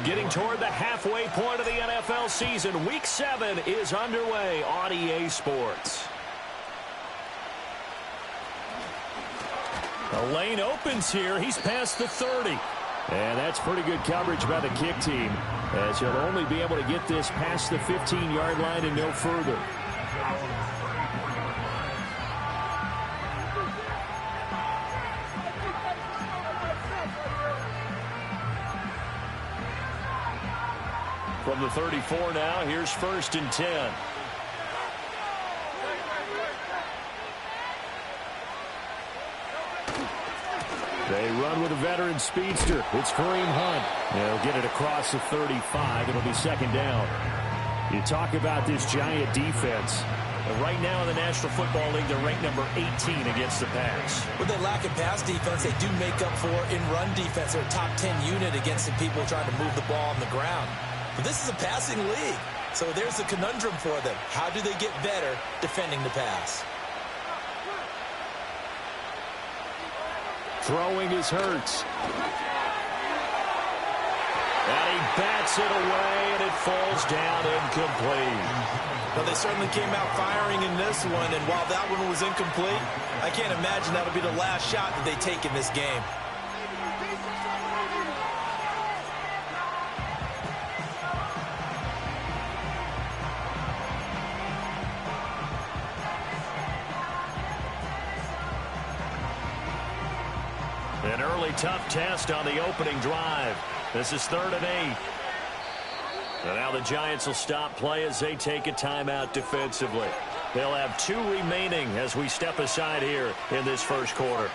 Getting toward the halfway point of the NFL season, Week 7 is underway on EA Sports. The lane opens here. He's past the 30. And that's pretty good coverage by the kick team, as he'll only be able to get this past the 15-yard line and no further. From the 34 now, here's 1st and 10. They run with a veteran speedster. It's Kareem Hunt. They'll get it across the 35. It'll be 2nd down. You talk about this Giant defense. Right now in the National Football League, they're ranked number 18 against the pass. With their lack of pass defense, they do make up for in run defense. They're a top 10 unit against the people trying to move the ball on the ground. But this is a passing league, so there's a conundrum for them. How do they get better defending the pass? Throwing is Hurts. And he bats it away, and it falls down incomplete. Well, they certainly came out firing in this one, and while that one was incomplete, I can't imagine that'll be the last shot that they take in this game. An early tough test on the opening drive. This is 3rd and 8. And now the Giants will stop play as they take a timeout defensively. They'll have 2 remaining as we step aside here in this first quarter.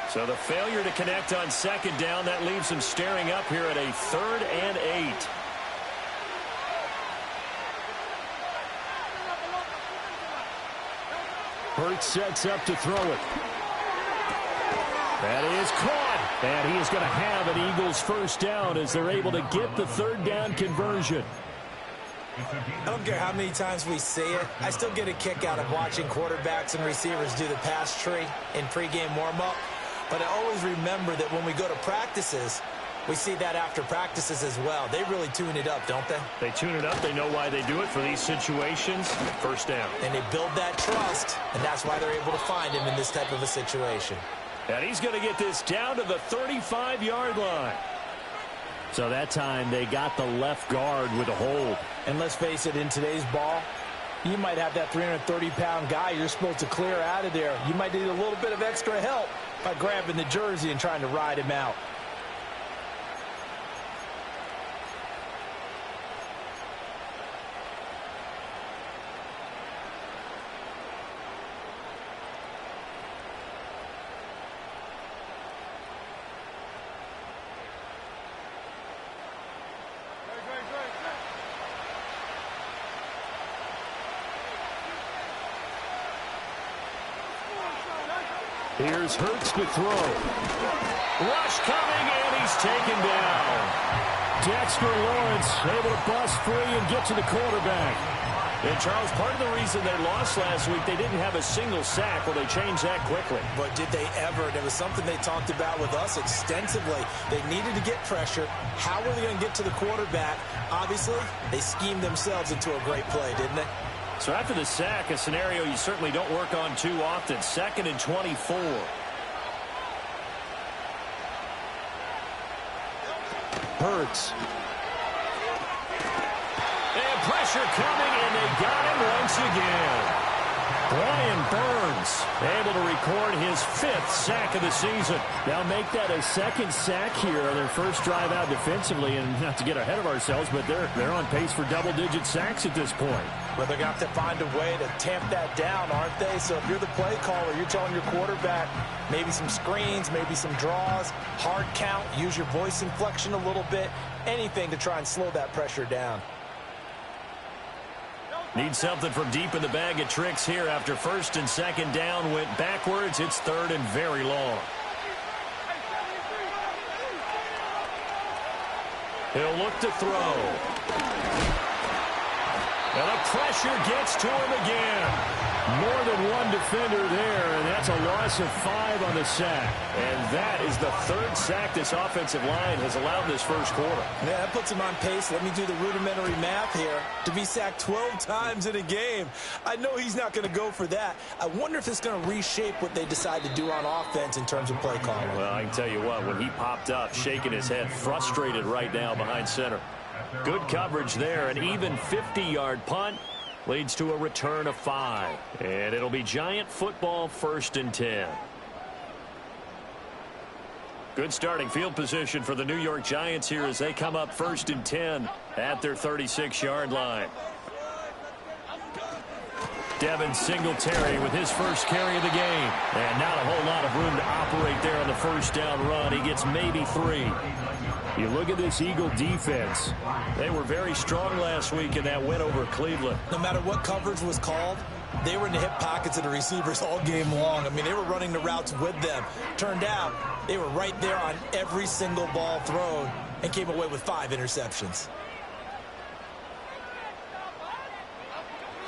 So the failure to connect on 2nd down, that leaves them staring up here at a 3rd and 8. Hurts sets up to throw it. That is caught. And he is going to have an Eagles 1st down as they're able to get the 3rd down conversion. I don't care how many times we see it. I still get a kick out of watching quarterbacks and receivers do the pass tree in pregame warm-up. But I always remember that when we go to practices, we see that after practices as well. They really tune it up, don't they? They tune it up. They know why they do it for these situations. 1st down. And they build that trust, and that's why they're able to find him in this type of a situation. And he's going to get this down to the 35-yard line. So that time they got the left guard with a hold. And let's face it, in today's ball, you might have that 330-pound guy you're supposed to clear out of there. You might need a little bit of extra help by grabbing the jersey and trying to ride him out. Here's Hurts to throw. Rush coming, and he's taken down. Dexter Lawrence able to bust free and get to the quarterback. And, Charles, part of the reason they lost last week, they didn't have a single sack. Well, they changed that quickly. But did they ever? There was something they talked about with us extensively. They needed to get pressure. How were they going to get to the quarterback? Obviously, they schemed themselves into a great play, didn't they? So after the sack, a scenario you certainly don't work on too often. 2nd and 24. Hurts. And pressure coming, and they got him once again. Brian Burns able to record his 5th sack of the season. They'll make that a 2nd sack here on their first drive out defensively. And not to get ahead of ourselves, but they're on pace for double-digit sacks at this point. Well, they're going to have to find a way to tamp that down, aren't they? So if you're the play caller, you're telling your quarterback maybe some screens, maybe some draws, hard count, use your voice inflection a little bit, anything to try and slow that pressure down. Need something from deep in the bag of tricks here after 1st and 2nd down went backwards. It's 3rd and very long. He'll look to throw. And the pressure gets to him again. More than one defender there, and that's a loss of 5 on the sack. And that is the 3rd sack this offensive line has allowed this first quarter. Yeah, that puts him on pace. Let me do the rudimentary math here. To be sacked 12 times in a game. I know he's not going to go for that. I wonder if it's going to reshape what they decide to do on offense in terms of play calling. Well, I can tell you what, when he popped up, shaking his head, frustrated right now behind center. Good coverage there, an even 50-yard punt. Leads to a return of 5. And it'll be Giant football 1st and 10. Good starting field position for the New York Giants here as they come up 1st and 10 at their 36-yard line. Devin Singletary with his first carry of the game. And not a whole lot of room to operate there on the first down run. He gets maybe 3. You look at this Eagle defense. They were very strong last week in that win over Cleveland. No matter what coverage was called, they were in the hip pockets of the receivers all game long. I mean, they were running the routes with them. Turned out, they were right there on every single ball thrown and came away with 5 interceptions.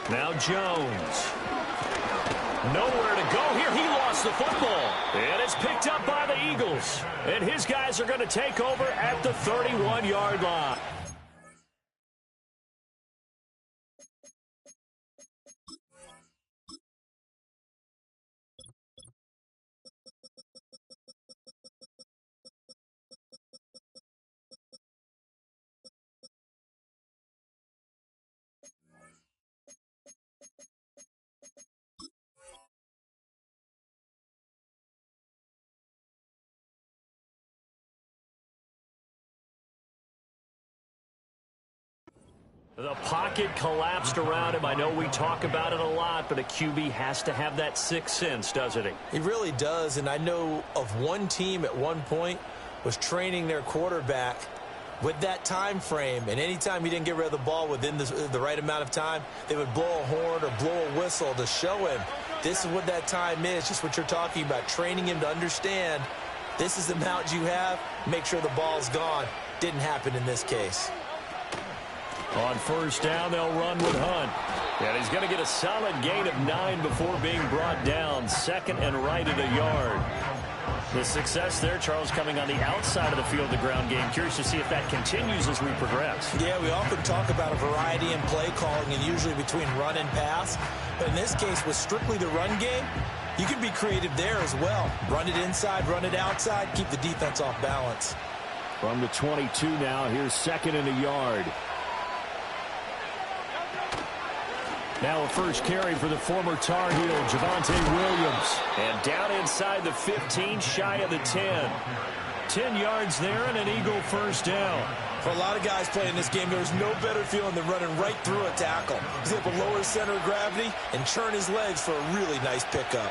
Now Jones. Nowhere to go here. He lost the football. And it's picked up by the Eagles. And his guys are going to take over at the 31-yard line. The pocket collapsed around him. I know we talk about it a lot, but a QB has to have that sixth sense, doesn't he? He really does, and I know of one team at one point was training their quarterback with that time frame, and anytime he didn't get rid of the ball within the right amount of time, they would blow a horn or blow a whistle to show him this is what that time is, just what you're talking about, training him to understand this is the amount you have, make sure the ball's gone. Didn't happen in this case. On first down, they'll run with Hunt. And he's going to get a solid gain of 9 before being brought down. Second and right at a yard. The success there, Charles, coming on the outside of the field, the ground game. Curious to see if that continues as we progress. Yeah, we often talk about a variety in play calling and usually between run and pass. But in this case, with strictly the run game, you can be creative there as well. Run it inside, run it outside, keep the defense off balance. From the 22 now, here's second and a yard. Now a first carry for the former Tar Heel, Javonte Williams. And down inside the 15, shy of the 10. 10 yards there and an Eagle first down. For a lot of guys playing this game, there's no better feeling than running right through a tackle. He's able to lower his center of gravity and churn his legs for a really nice pickup.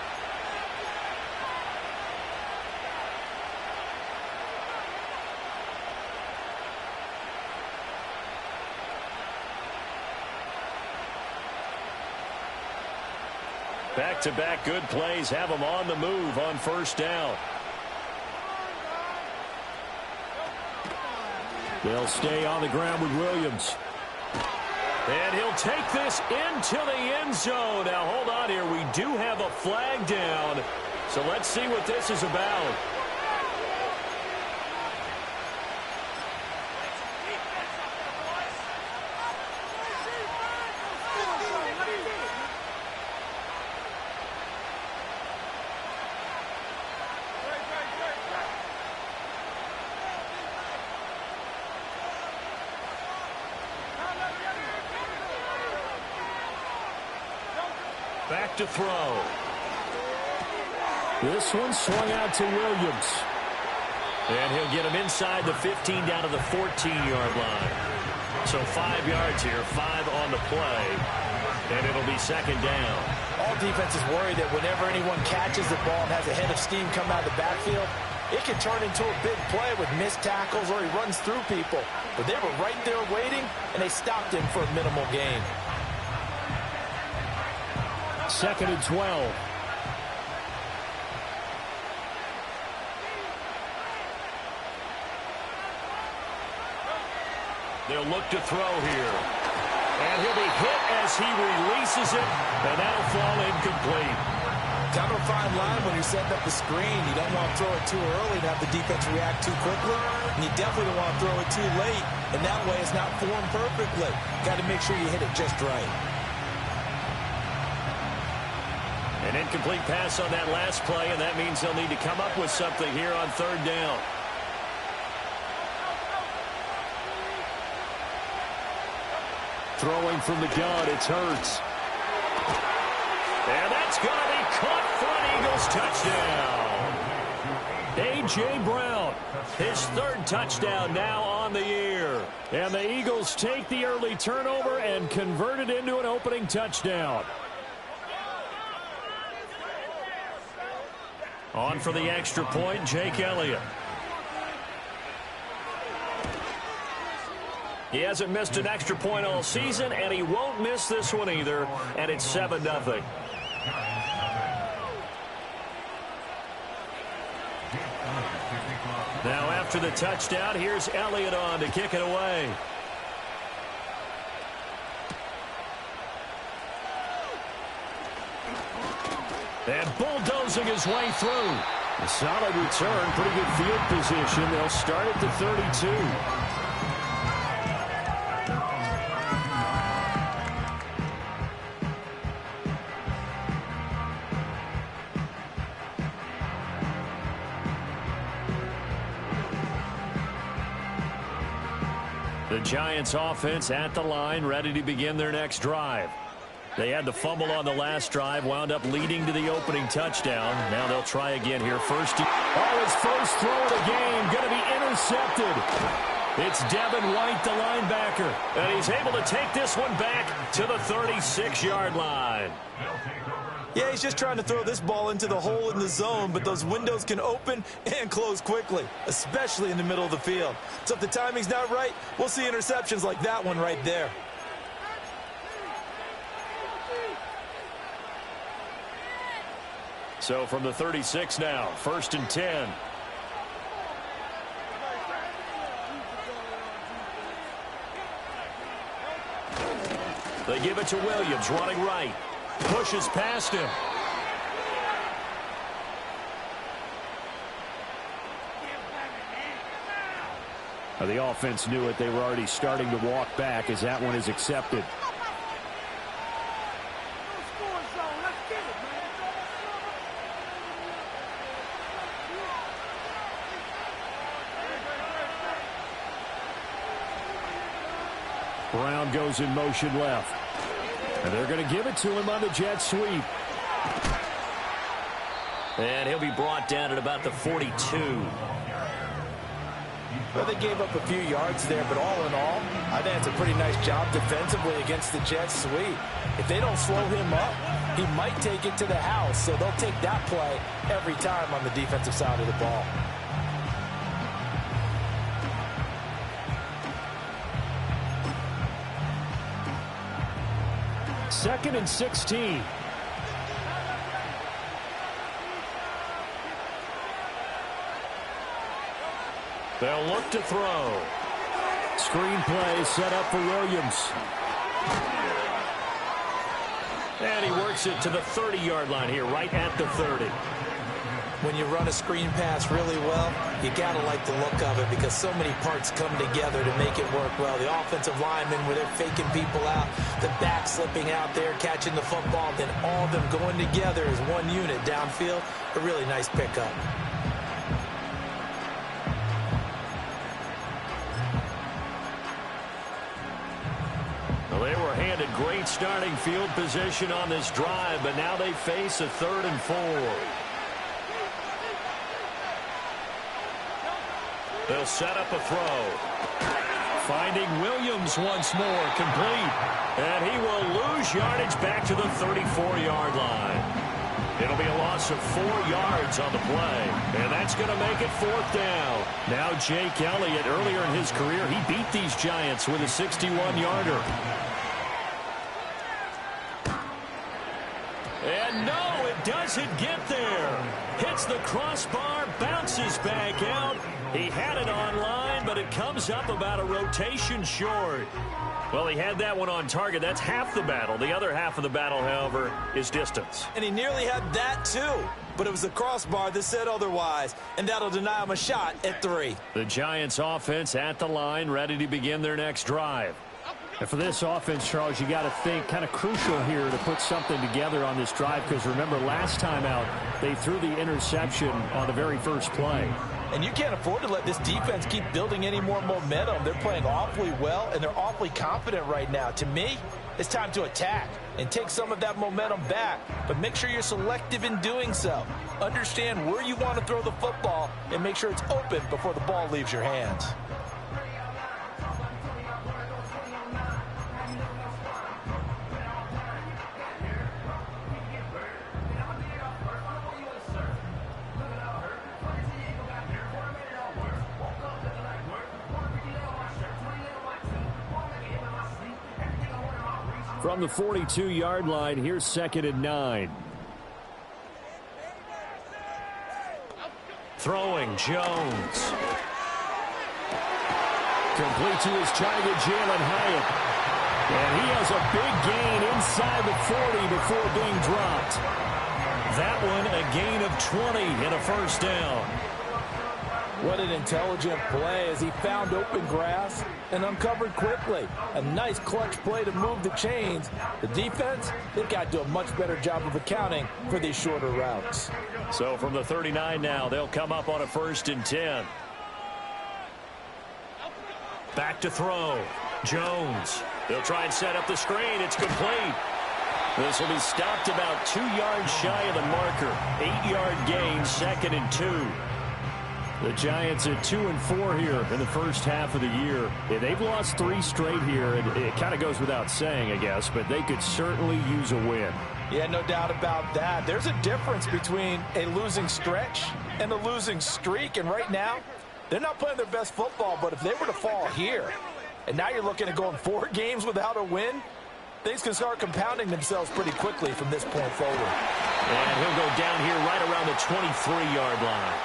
Back-to-back good plays have them on the move on first down. They'll stay on the ground with Williams. And he'll take this into the end zone. Now, hold on here. We do have a flag down. So let's see what this is about. Back to throw. This one swung out to Williams. And he'll get him inside the 15 down to the 14-yard line. So 5 yards here, 5 on the play. And it'll be second down. All defenses worry that whenever anyone catches the ball and has a head of steam come out of the backfield, it can turn into a big play with missed tackles or he runs through people. But they were right there waiting, and they stopped him for a minimal gain. Second and 12. They'll look to throw here. And he'll be hit as he releases it, and that'll fall incomplete. Kind of a fine line when you're setting up a screen. You don't want to throw it too early and have the defense react too quickly. And you definitely don't want to throw it too late. And that way it's not formed perfectly. Got to make sure you hit it just right. An incomplete pass on that last play, and that means they'll need to come up with something here on third down. Throwing from the gun, it's Hurts. And that's going to be caught for an Eagles touchdown. A.J. Brown, his third touchdown now on the year. And the Eagles take the early turnover and convert it into an opening touchdown. On for the extra point, Jake Elliott. He hasn't missed an extra point all season, and he won't miss this one either, and it's 7-0. Now after the touchdown, here's Elliott on to kick it away. And bulldozing his way through. A solid return, pretty good field position. They'll start at the 32. The Giants offense at the line, ready to begin their next drive. They had the fumble on the last drive, wound up leading to the opening touchdown. Now they'll try again here. His first throw of the game, going to be intercepted. It's Devin White, the linebacker, and he's able to take this one back to the 36-yard line. Yeah, he's just trying to throw this ball into the hole in the zone, but those windows can open and close quickly, especially in the middle of the field. So if the timing's not right, we'll see interceptions like that one right there. So from the 36 now, 1st and 10. They give it to Williams, running right. Pushes past him. The offense knew it. They were already starting to walk back as that one is accepted. Brown goes in motion left. And they're going to give it to him on the jet sweep. And he'll be brought down at about the 42. Well, they gave up a few yards there, but all in all, I think it's a pretty nice job defensively against the jet sweep. If they don't slow him up, he might take it to the house, so they'll take that play every time on the defensive side of the ball. Second and 16. They'll look to throw. Screen play set up for Williams. And he works it to the 30-yard line here, right at the 30. When you run a screen pass really well, you got to like the look of it because so many parts come together to make it work well. The offensive linemen, where they're faking people out, the back slipping out there, catching the football, then all of them going together as one unit downfield. A really nice pickup. Well, they were handed great starting field position on this drive, but now they face a 3rd and 4. They'll set up a throw. Finding Williams once more, complete. And he will lose yardage back to the 34-yard line. It'll be a loss of 4 yards on the play. And that's going to make it 4th down. Now Jake Elliott, earlier in his career, he beat these Giants with a 61-yarder. And no, it doesn't get there. Hits the crossbar, bounces back out. He had it online, but it comes up about a rotation short. Well, he had that one on target. That's half the battle. The other half of the battle, however, is distance. And he nearly had that, too. But it was the crossbar that said otherwise, and that'll deny him a shot at 3. The Giants offense at the line, ready to begin their next drive. And for this offense, Charles, you got to think kind of crucial here to put something together on this drive, because remember, last time out, they threw the interception on the very first play. And you can't afford to let this defense keep building any more momentum. They're playing awfully well, and they're awfully confident right now. To me, it's time to attack and take some of that momentum back, but make sure you're selective in doing so. Understand where you want to throw the football and make sure it's open before the ball leaves your hands. From the 42-yard line, here's 2nd and 9. Throwing, Jones. Complete to his target, Jalin Hyatt. And he has a big gain inside the 40 before being dropped. That one, a gain of 20 and a first down. What an intelligent play as he found open grass and uncovered quickly. A nice clutch play to move the chains. The defense, they've got to do a much better job of accounting for these shorter routes. So from the 39 now, they'll come up on a 1st and 10. Back to throw. Jones. They'll try and set up the screen. It's complete. This will be stopped about 2 yards shy of the marker. 8-yard gain, 2nd and 2. The Giants at 2-4 here in the first half of the year. Yeah, they've lost 3 straight here, and it kind of goes without saying, I guess, but they could certainly use a win. Yeah, no doubt about that. There's a difference between a losing stretch and a losing streak, and right now, they're not playing their best football, but if they were to fall here, and now you're looking at going 4 games without a win, things can start compounding themselves pretty quickly from this point forward. And he'll go down here right around the 23-yard line.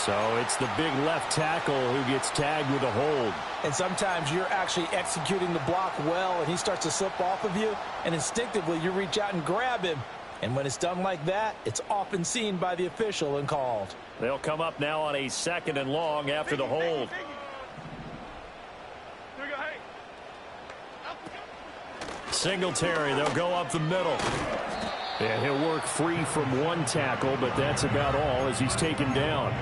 So it's the big left tackle who gets tagged with a hold. And sometimes you're actually executing the block well, and he starts to slip off of you, and instinctively you reach out and grab him. And when it's done like that, it's often seen by the official and called. They'll come up now on a 2nd and long after the hold. Singletary, they'll go up the middle. And he'll work free from one tackle, but that's about all as he's taken down.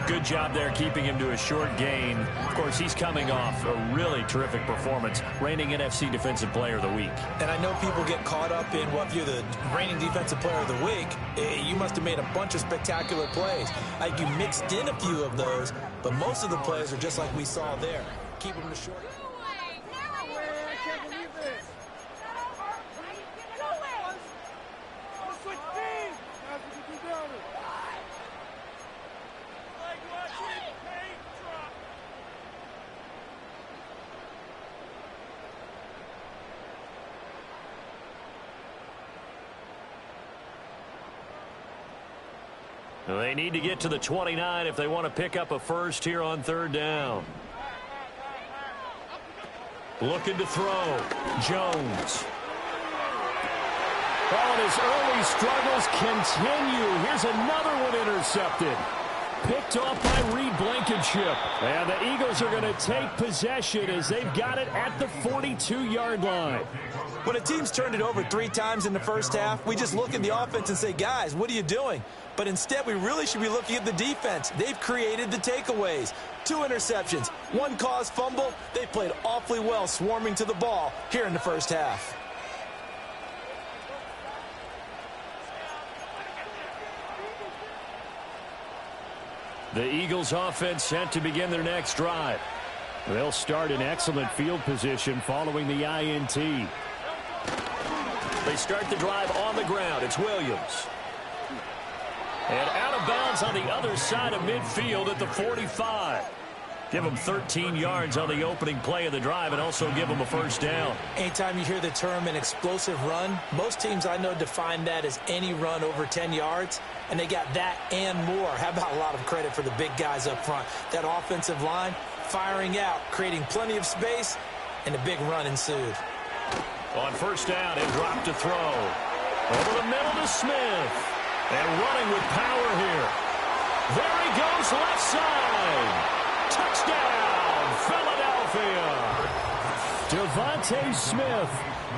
Good job there keeping him to a short gain. Of course, he's coming off a really terrific performance, reigning NFC Defensive Player of the Week. And I know people get caught up in, well, if you're the reigning Defensive Player of the Week, you must have made a bunch of spectacular plays. Like you mixed in a few of those, but most of the plays are just like we saw there. Keep them to short. They need to get to the 29 if they want to pick up a first here on 3rd down. Looking to throw. Jones. Oh, and his early struggles continue. Here's another one intercepted. Picked off by Reed Blankenship. And the Eagles are going to take possession as they've got it at the 42-yard line. When a team's turned it over 3 times in the first half, we just look at the offense and say, guys, what are you doing? But instead, we really should be looking at the defense. They've created the takeaways. 2 interceptions, 1 caused fumble. They played awfully well swarming to the ball here in the first half. The Eagles offense set to begin their next drive. They'll start in excellent field position following the INT. They start the drive on the ground. It's Williams. And out of bounds on the other side of midfield at the 45. Give them 13 yards on the opening play of the drive and also give them a first down. Anytime you hear the term an explosive run, most teams I know define that as any run over 10 yards, and they got that and more. How about a lot of credit for the big guys up front? That offensive line firing out, creating plenty of space, and a big run ensued. On first down, he'll drop to throw. Over the middle to Smith. And running with power here. There he goes, left side. Touchdown, Philadelphia. Devontae Smith,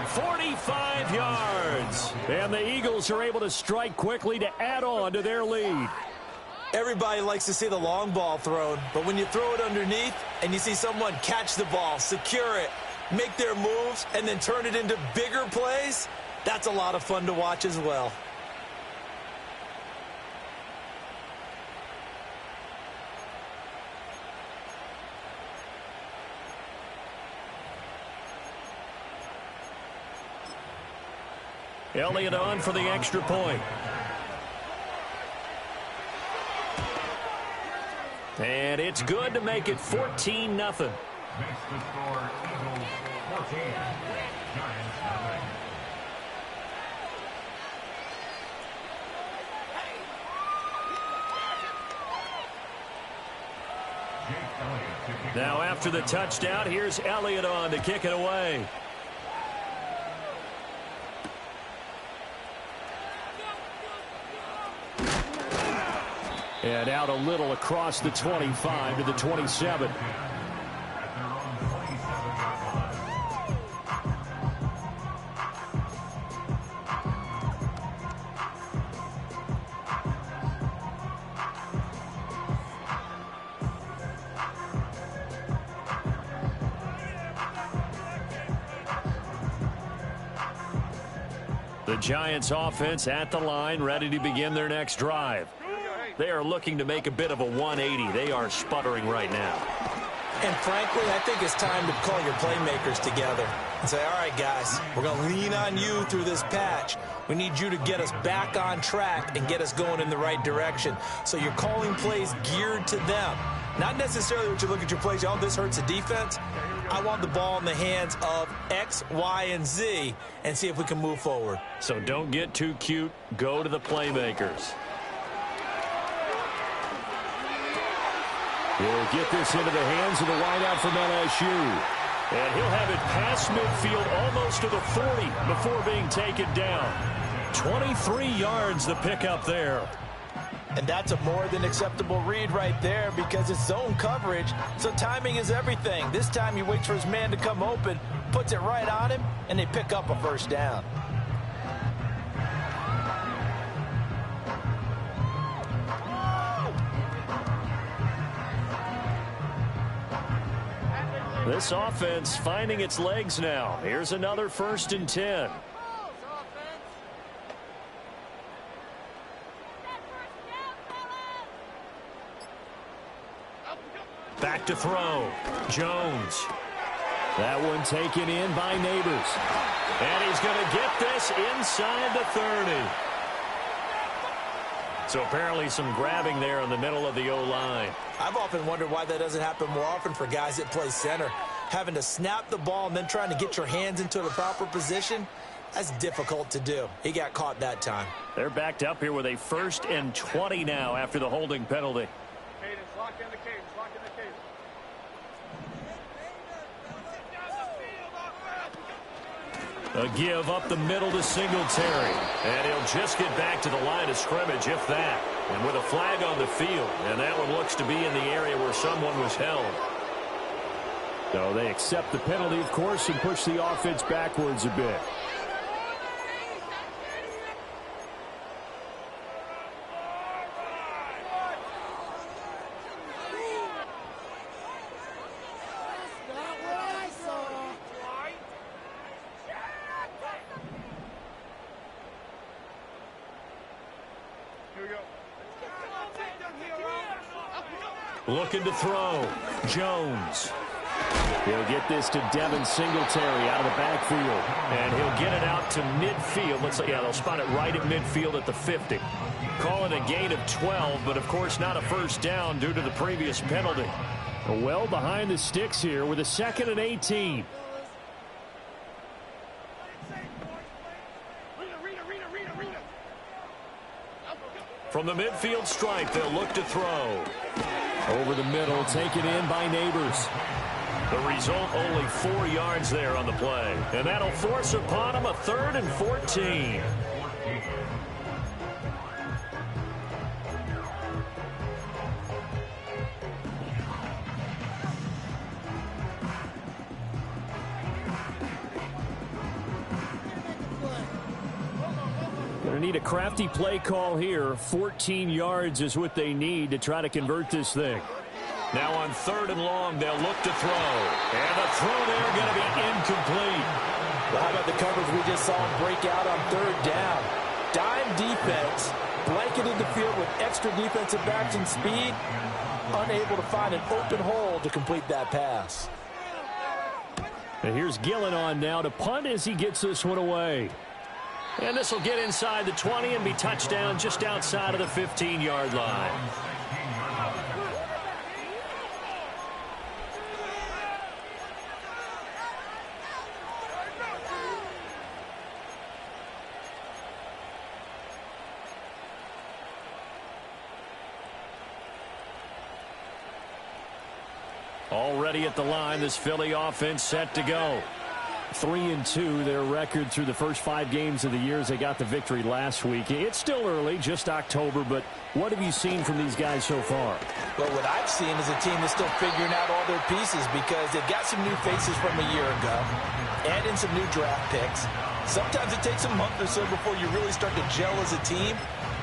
45 yards. And the Eagles are able to strike quickly to add on to their lead. Everybody likes to see the long ball thrown, but when you throw it underneath and you see someone catch the ball, secure it, make their moves, and then turn it into bigger plays, that's a lot of fun to watch as well. Elliott on for the extra point. And it's good to make it 14-0. Makes the score Eagles 14, Giants nothing. Now after the touchdown, here's Elliott on to kick it away. And out a little across the 25 to the 27. The Giants offense at the line, ready to begin their next drive. They are looking to make a bit of a 180. They are sputtering right now. And frankly, I think it's time to call your playmakers together and say, all right, guys, we're going to lean on you through this patch. We need you to get us back on track and get us going in the right direction. So you're calling plays geared to them. Not necessarily what you look at your plays, oh, this hurts the defense. I want the ball in the hands of X, Y, and Z and see if we can move forward. So don't get too cute. Go to the playmakers. He'll get this into the hands of the wideout from LSU. And he'll have it past midfield almost to the 40 before being taken down. 23 yards the pickup there. And that's a more than acceptable read right there because it's zone coverage, so timing is everything. This time he waits for his man to come open, puts it right on him, and they pick up a first down. This offense finding its legs now. Here's another 1st and 10. Back to throw. Jones. That one taken in by Neighbors. And he's going to get this inside the 30. So apparently some grabbing there in the middle of the O-line. I've often wondered why that doesn't happen more often for guys that play center. Having to snap the ball and then trying to get your hands into the proper position, that's difficult to do. He got caught that time. They're backed up here with a 1st and 20 now after the holding penalty. Cadence, lock in the cadence, lock in the cadence. A give up the middle to Singletary. And he'll just get back to the line of scrimmage, if that. And with a flag on the field. And that one looks to be in the area where someone was held. So they accept the penalty, of course, and push the offense backwards a bit. Looking to throw. Jones. He'll get this to Devin Singletary out of the backfield. And he'll get it out to midfield. Let's say, yeah, they'll spot it right at midfield at the 50. Calling a gain of 12, but of course not a first down due to the previous penalty. Well behind the sticks here with a 2nd and 18. From the midfield stripe, they'll look to throw. Over the middle, taken in by Neighbors. The result, only 4 yards there on the play. And that'll force upon him a 3rd and 14. Going to need a crafty play call here. 14 yards is what they need to try to convert this thing. Now on 3rd and long, they'll look to throw. And the throw there going to be incomplete. Well, how about the coverage we just saw him break out on 3rd down? Dime defense, blanketed the field with extra defensive backs and speed, unable to find an open hole to complete that pass. And here's Gillen on now to punt as he gets this one away. And this will get inside the 20 and be touchdown just outside of the 15-yard line. Already at the line, this Philly offense set to go. 3-2, their record through the first 5 games of the year as they got the victory last week. It's still early, just October, but what have you seen from these guys so far? Well, what I've seen is a team that's still figuring out all their pieces because they've got some new faces from a year ago, add in some new draft picks. Sometimes it takes a month or so before you really start to gel as a team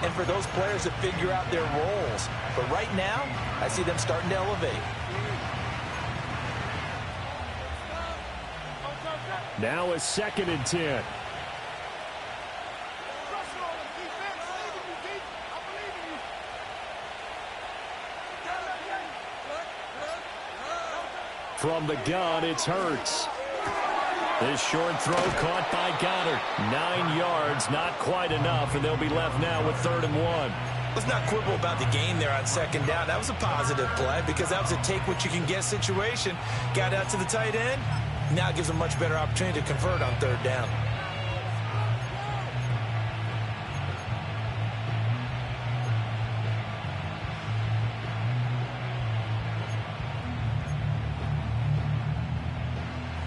and for those players to figure out their roles. But right now, I see them starting to elevate. Now a 2nd and 10. From the gun, it's Hurts. This short throw caught by Goddard. 9 yards, not quite enough, and they'll be left now with 3rd and 1. Let's not quibble about the game there on 2nd down. That was a positive play because that was a take-what-you-can-get situation. Got out to the tight end. Now it gives them a much better opportunity to convert on 3rd down.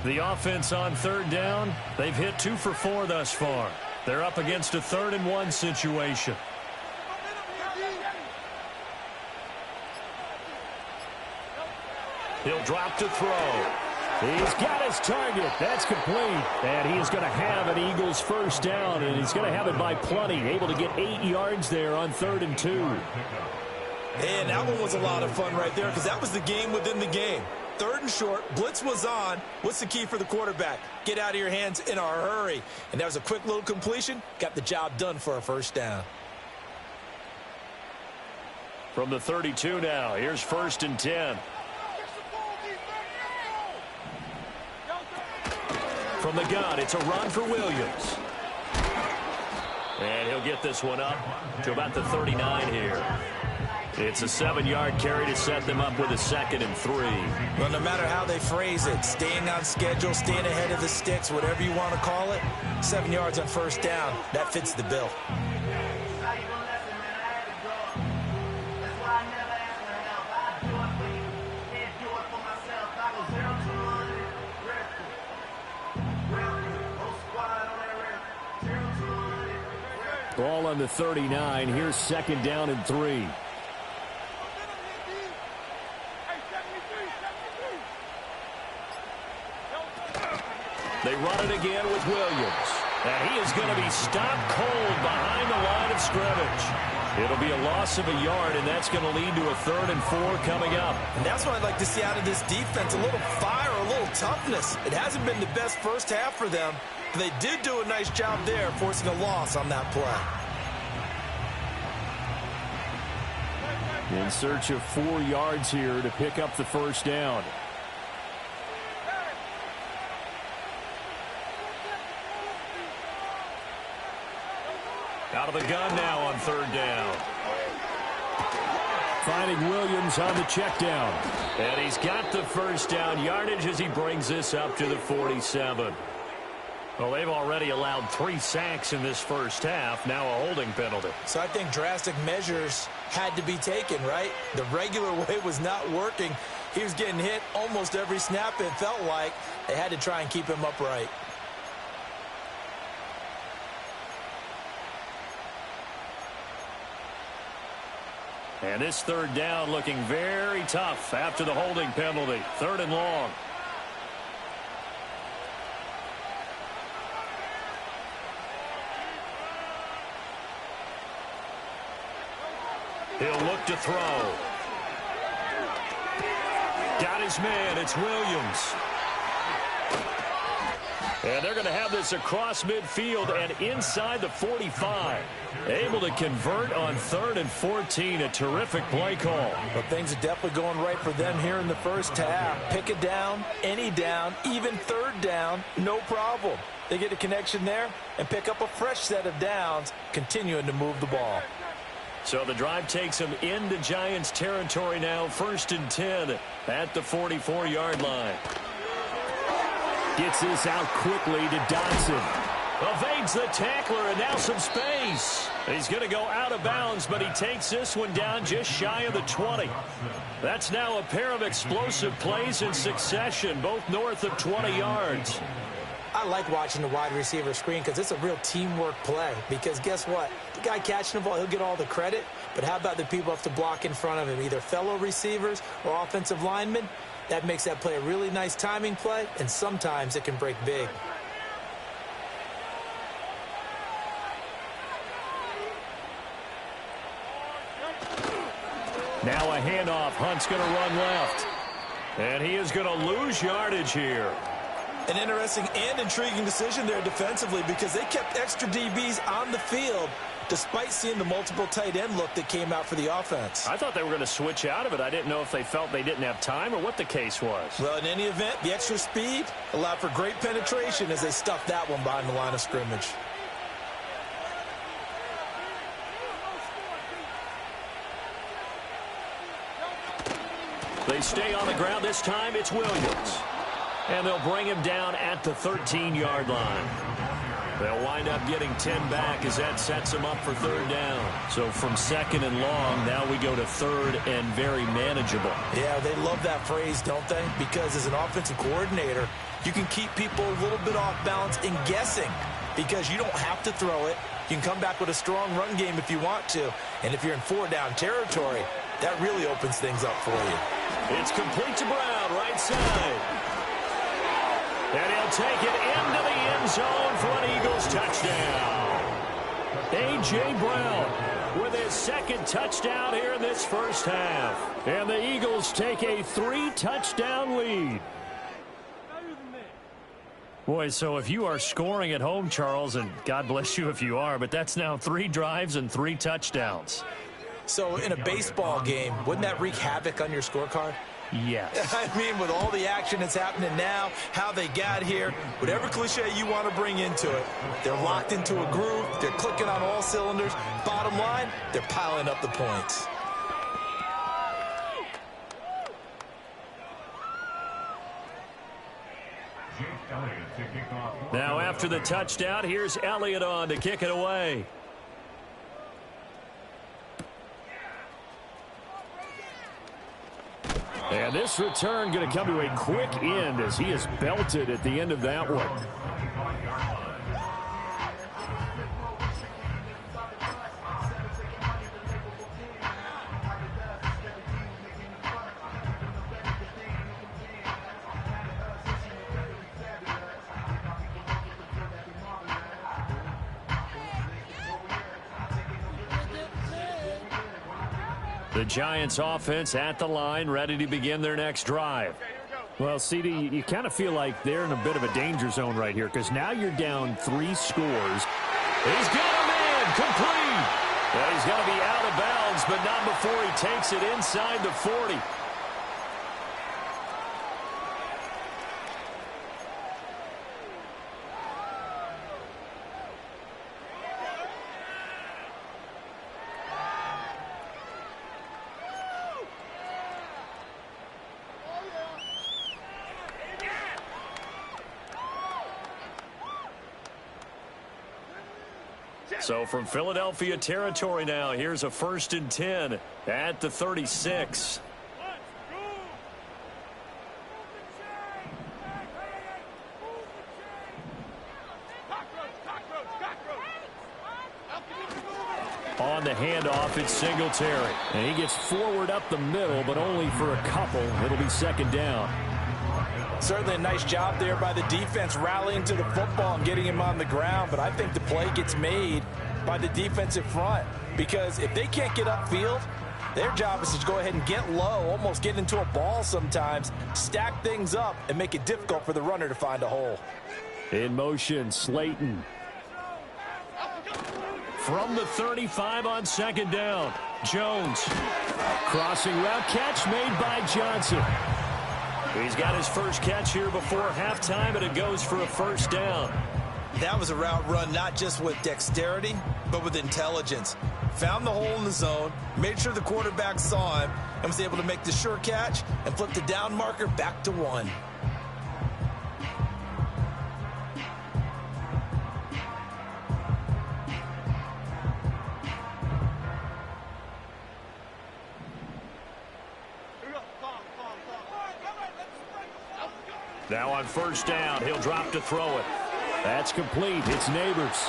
The offense on 3rd down, they've hit 2 for 4 thus far. They're up against a 3rd and 1 situation. He'll drop to throw. He's got his target. That's complete. And he is going to have an Eagles 1st down, and he's going to have it by plenty. Able to get 8 yards there on 3rd and 2. And that one was a lot of fun right there because that was the game within the game. 3rd and short, blitz was on. What's the key for the quarterback? Get out of your hands in a hurry. And that was a quick little completion. Got the job done for a 1st down. From the 32 now, here's 1st and 10. From the gun, it's a run for Williams. And he'll get this one up to about the 39 here. It's a 7-yard carry to set them up with a 2nd and 3. Well, no matter how they phrase it, staying on schedule, staying ahead of the sticks, whatever you want to call it, 7 yards on 1st down, that fits the bill. Ball on the 39. Here's 2nd down and 3. They run it again with Williams. And he is going to be stopped cold behind the line of scrimmage. It'll be a loss of a yard, and that's going to lead to a 3rd and 4 coming up. And that's what I'd like to see out of this defense, a little fire, a little toughness. It hasn't been the best first half for them, but they did do a nice job there forcing a loss on that play. In search of 4 yards here to pick up the 1st down. Out of the gun now on 3rd down. Finding Williams on the check down. And he's got the 1st down yardage as he brings this up to the 47. Well, they've already allowed 3 sacks in this first half. Now a holding penalty. So I think drastic measures had to be taken, right? The regular way was not working. He was getting hit almost every snap, it felt like. They had to try and keep him upright. And this third down looking very tough after the holding penalty. 3rd and long. He'll look to throw. Got his man. It's Williams. And they're going to have this across midfield and inside the 45. Able to convert on 3rd and 14. A terrific play call. But things are definitely going right for them here in the first half. Pick it down, any down, even 3rd down, no problem. They get a connection there and pick up a fresh set of downs, continuing to move the ball. So the drive takes them into Giants territory now. 1st and 10 at the 44-yard line. Gets this out quickly to Dotson. Evades the tackler, and now some space. He's going to go out of bounds, but he takes this one down just shy of the 20. That's now a pair of explosive plays in succession, both north of 20 yards. I like watching the wide receiver screen because it's a real teamwork play. Because guess what? The guy catching the ball, he'll get all the credit. But how about the people who have to block in front of him, either fellow receivers or offensive linemen? That makes that play a really nice timing play, and sometimes it can break big. Now a handoff. Hunt's going to run left. And he is going to lose yardage here. An interesting and intriguing decision there defensively because they kept extra DBs on the field despite seeing the multiple tight end look that came out for the offense. I thought they were going to switch out of it. I didn't know if they felt they didn't have time or what the case was. Well, in any event, the extra speed allowed for great penetration as they stuffed that one behind the line of scrimmage. They stay on the ground. This time it's Williams. And they'll bring him down at the 13-yard line. They'll wind up getting 10 back as that sets them up for 3rd down. So from 2nd and long, now we go to 3rd and very manageable. Yeah, they love that phrase, don't they? Because as an offensive coordinator, you can keep people a little bit off balance and guessing because you don't have to throw it. You can come back with a strong run game if you want to. And if you're in 4-down territory, that really opens things up for you. It's complete to Brown, right side. And he'll take it into the end zone for an Eagles touchdown. A.J. Brown with his 2nd touchdown here in this first half. And the Eagles take a 3-touchdown lead. Boy, so if you are scoring at home, Charles, and God bless you if you are, but that's now 3 drives and 3 touchdowns. So in a baseball game, wouldn't that wreak havoc on your scorecard? Yes. I mean, with all the action that's happening now, how they got here, whatever cliche you want to bring into it, they're locked into a groove, they're clicking on all cylinders. Bottom line, they're piling up the points. Now after the touchdown, here's Elliott on to kick it away. And this return going to come to a quick end as he is belted at the end of that one. The Giants offense at the line, ready to begin their next drive. Well, CD, you kind of feel like they're in a bit of a danger zone right here because now you're down 3 scores. He's got a man complete. Well, he's going to be out of bounds, but not before he takes it inside the 40. So from Philadelphia territory now, here's a 1st and 10 at the 36. On the handoff, it's Singletary. And he gets forward up the middle, but only for a couple. It'll be 2nd down. Certainly a nice job there by the defense rallying to the football and getting him on the ground. But I think the play gets made by the defensive front. Because if they can't get upfield, their job is to go ahead and get low, almost get into a ball sometimes, stack things up, and make it difficult for the runner to find a hole. In motion, Slayton. From the 35 on 2nd down, Jones. Crossing route, catch made by Johnson. He's got his first catch here before halftime, and it goes for a 1st down. That was a route run not just with dexterity, but with intelligence. Found the hole in the zone, made sure the quarterback saw him, and was able to make the sure catch and flip the down marker back to 1. Now on 1st down, he'll drop to throw it. That's complete. It's Neighbors.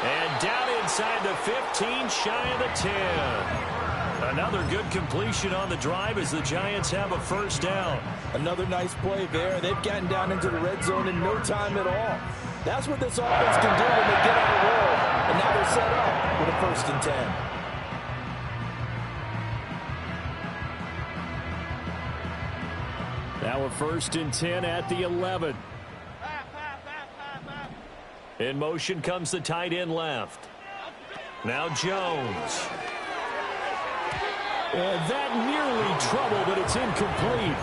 And down inside the 15, shy of the 10. Another good completion on the drive as the Giants have a 1st down. Another nice play there. They've gotten down into the red zone in no time at all. That's what this offense can do when they get on the roll. And now they're set up with a 1st and 10. Now a 1st and 10 at the 11. In motion comes the tight end left. Now Jones. And that nearly trouble, but it's incomplete.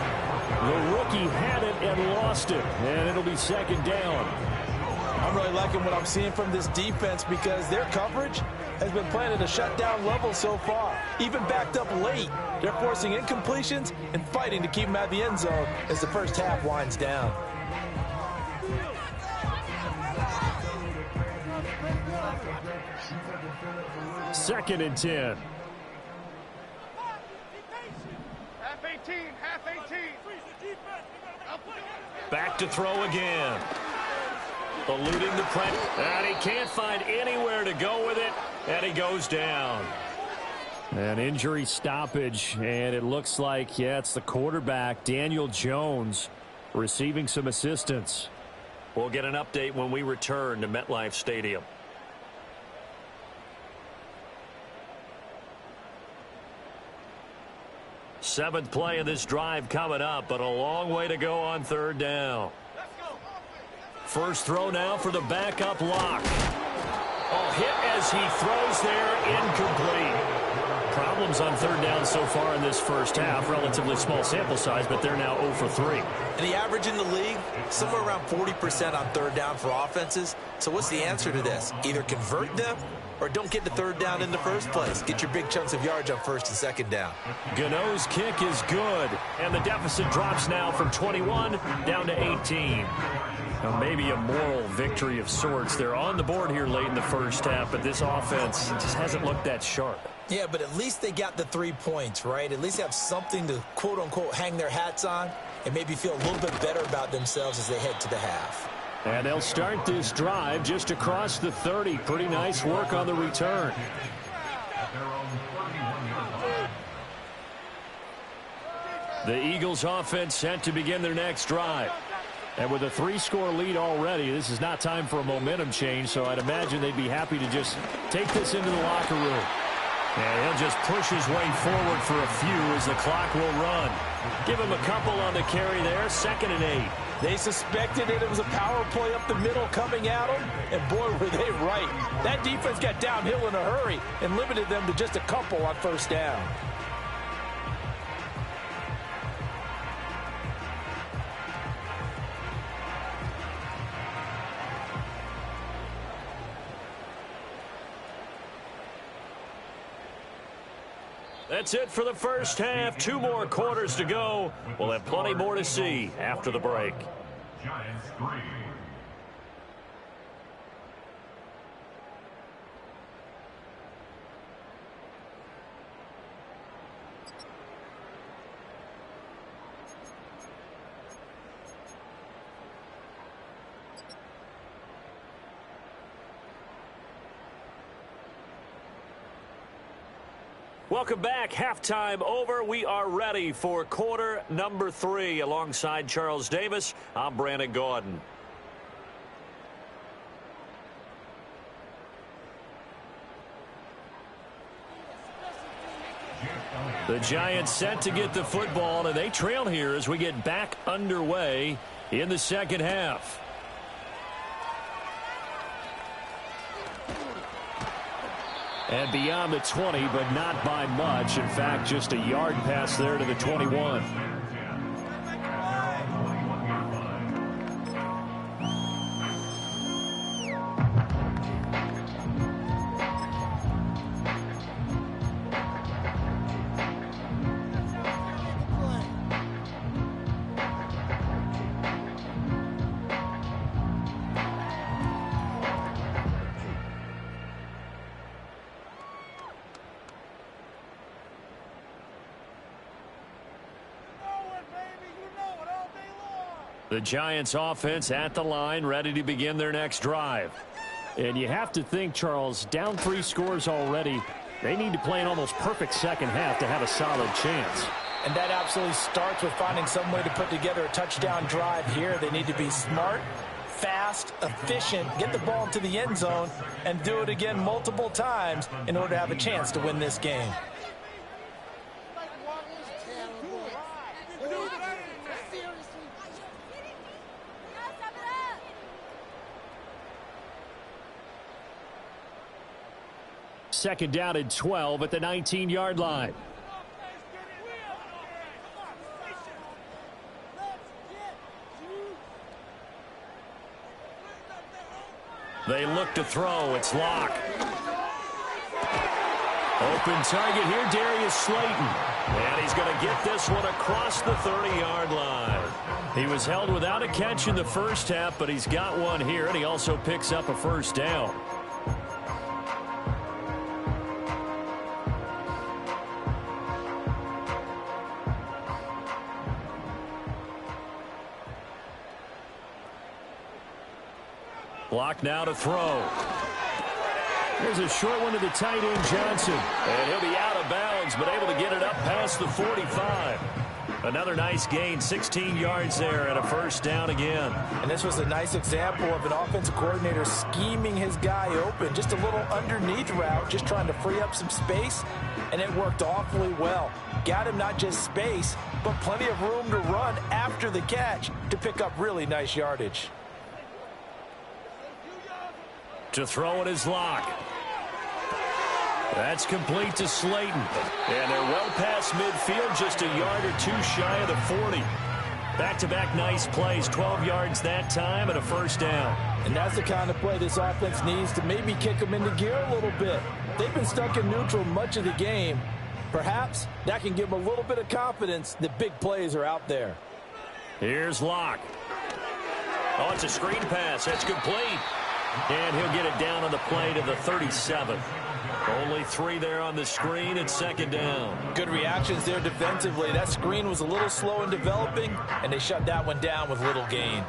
The rookie had it and lost it, and it'll be 2nd down. I'm really liking what I'm seeing from this defense because their coverage has been playing at a shutdown level so far. Even backed up late, they're forcing incompletions and fighting to keep them out of the end zone as the first half winds down. Second and 10. Half 18, half 18. Back to throw again. Eluding the pressure. And he can't find anywhere to go with it. And he goes down. An injury stoppage. And it looks like, yeah, it's the quarterback, Daniel Jones, receiving some assistance. We'll get an update when we return to MetLife Stadium. Seventh play of this drive coming up, but a long way to go on 3rd down. First throw now for the backup Locke. Oh, hit as he throws there, incomplete. Problems on 3rd down so far in this first half. Relatively small sample size, but they're now 0 for 3. And the average in the league, somewhere around 40% on 3rd down for offenses. So what's the answer to this? Either convert them or don't get to 3rd down in the first place. Get your big chunks of yards on 1st and 2nd down. Gano's kick is good, and the deficit drops now from 21 down to 18. Now maybe a moral victory of sorts. They're on the board here late in the first half, but this offense just hasn't looked that sharp. Yeah, but at least they got the 3 points, right? At least they have something to, quote-unquote, hang their hats on and maybe feel a little bit better about themselves as they head to the half. And they'll start this drive just across the 30. Pretty nice work on the return. The Eagles offense set to begin their next drive. And with a 3-score lead already, this is not time for a momentum change, so I'd imagine they'd be happy to just take this into the locker room. And he'll just push his way forward for a few as the clock will run. Give him a couple on the carry there, 2nd and 8. They suspected it was a power play up the middle coming at them, and boy, were they right. That defense got downhill in a hurry and limited them to just a couple on 1st down. That's it for the first half. 2 more quarters to go. We'll have plenty more to see after the break. Giants 3. Welcome back. Halftime over. We are ready for quarter number 3. Alongside Charles Davis, I'm Brandon Gaudin. The Giants set to get the football, and they trail here as we get back underway in the second half. And beyond the 20, but not by much. In fact, just a yard pass there to the 21. The Giants offense at the line, ready to begin their next drive. And you have to think, Charles, down 3 scores already. They need to play an almost perfect second half to have a solid chance. And that absolutely starts with finding some way to put together a touchdown drive here. They need to be smart, fast, efficient, get the ball into the end zone, and do it again multiple times in order to have a chance to win this game. Second down and 12 at the 19-yard line. They look to throw. It's Locke. Open target here, Darius Slayton. And he's going to get this one across the 30-yard line. He was held without a catch in the first half, but he's got one here, and he also picks up a first down. Block now to throw. There's a short one to the tight end, Johnson. And he'll be out of bounds, but able to get it up past the 45. Another nice gain, 16 yards there, and a first down again. And this was a nice example of an offensive coordinator scheming his guy open. Just a little underneath route, just trying to free up some space, and it worked awfully well. Got him not just space, but plenty of room to run after the catch to pick up really nice yardage. To throw it is Locke. That's complete to Slayton. And they're well past midfield, just a yard or two shy of the 40. Back-to-back nice plays, 12 yards that time and a first down. And that's the kind of play this offense needs to maybe kick them into gear a little bit. They've been stuck in neutral much of the game. Perhaps that can give them a little bit of confidence that big plays are out there. Here's Locke. Oh, it's a screen pass. That's complete. And he'll get it down on the play to the 37. Only 3 there on the screen. It's second down. Good reactions there defensively. That screen was a little slow in developing, and they shut that one down with little gain.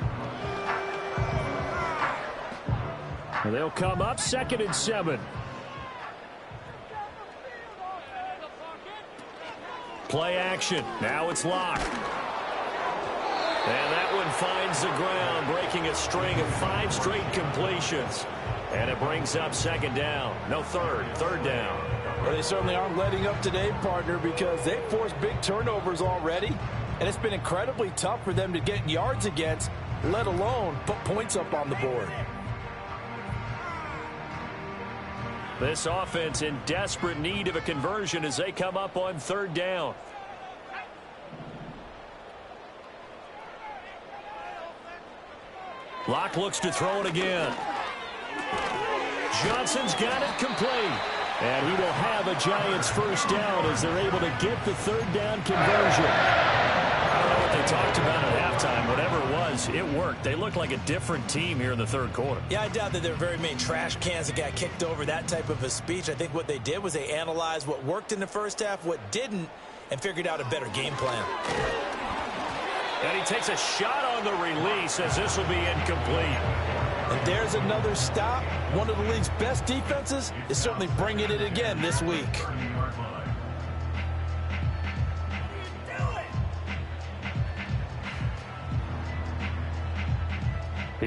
They'll come up 2nd and 7. Play action. Now it's Locke. And that one finds the ground, breaking a string of 5 straight completions. And it brings up second down. No, third down. Well, they certainly aren't letting up today, partner, because they've forced big turnovers already. And it's been incredibly tough for them to get yards against, let alone put points up on the board. This offense in desperate need of a conversion as they come up on 3rd down. Locke looks to throw it again. Johnson's got it complete. And he will have a Giants first down as they're able to get the 3rd down conversion. I don't know what they talked about at halftime. Whatever it was, it worked. They looked like a different team here in the 3rd quarter. Yeah, I doubt that there were very many trash cans that got kicked over, that type of a speech. I think what they did was they analyzed what worked in the first half, what didn't, and figured out a better game plan. And he takes a shot on the release as this will be incomplete. And there's another stop. One of the league's best defenses is certainly bringing it again this week.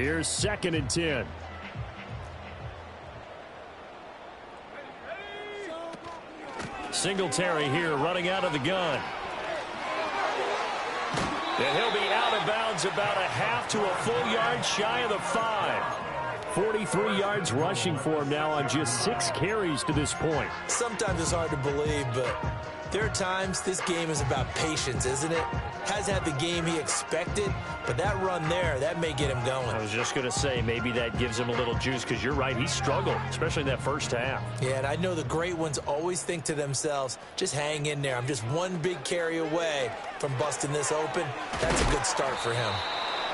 Here's 2nd and 10. Singletary here running out of the gun. And he'll be out of bounds about a half to a full yard shy of the 5. 43 yards rushing for him now on just 6 carries to this point. Sometimes it's hard to believe, but there are times this game is about patience, isn't it? Has had the game he expected, but that run there, that may get him going. I was just going to say, maybe that gives him a little juice, because you're right, he struggled, especially in that first half. Yeah, and I know the great ones always think to themselves, just hang in there. I'm just one big carry away from busting this open. That's a good start for him.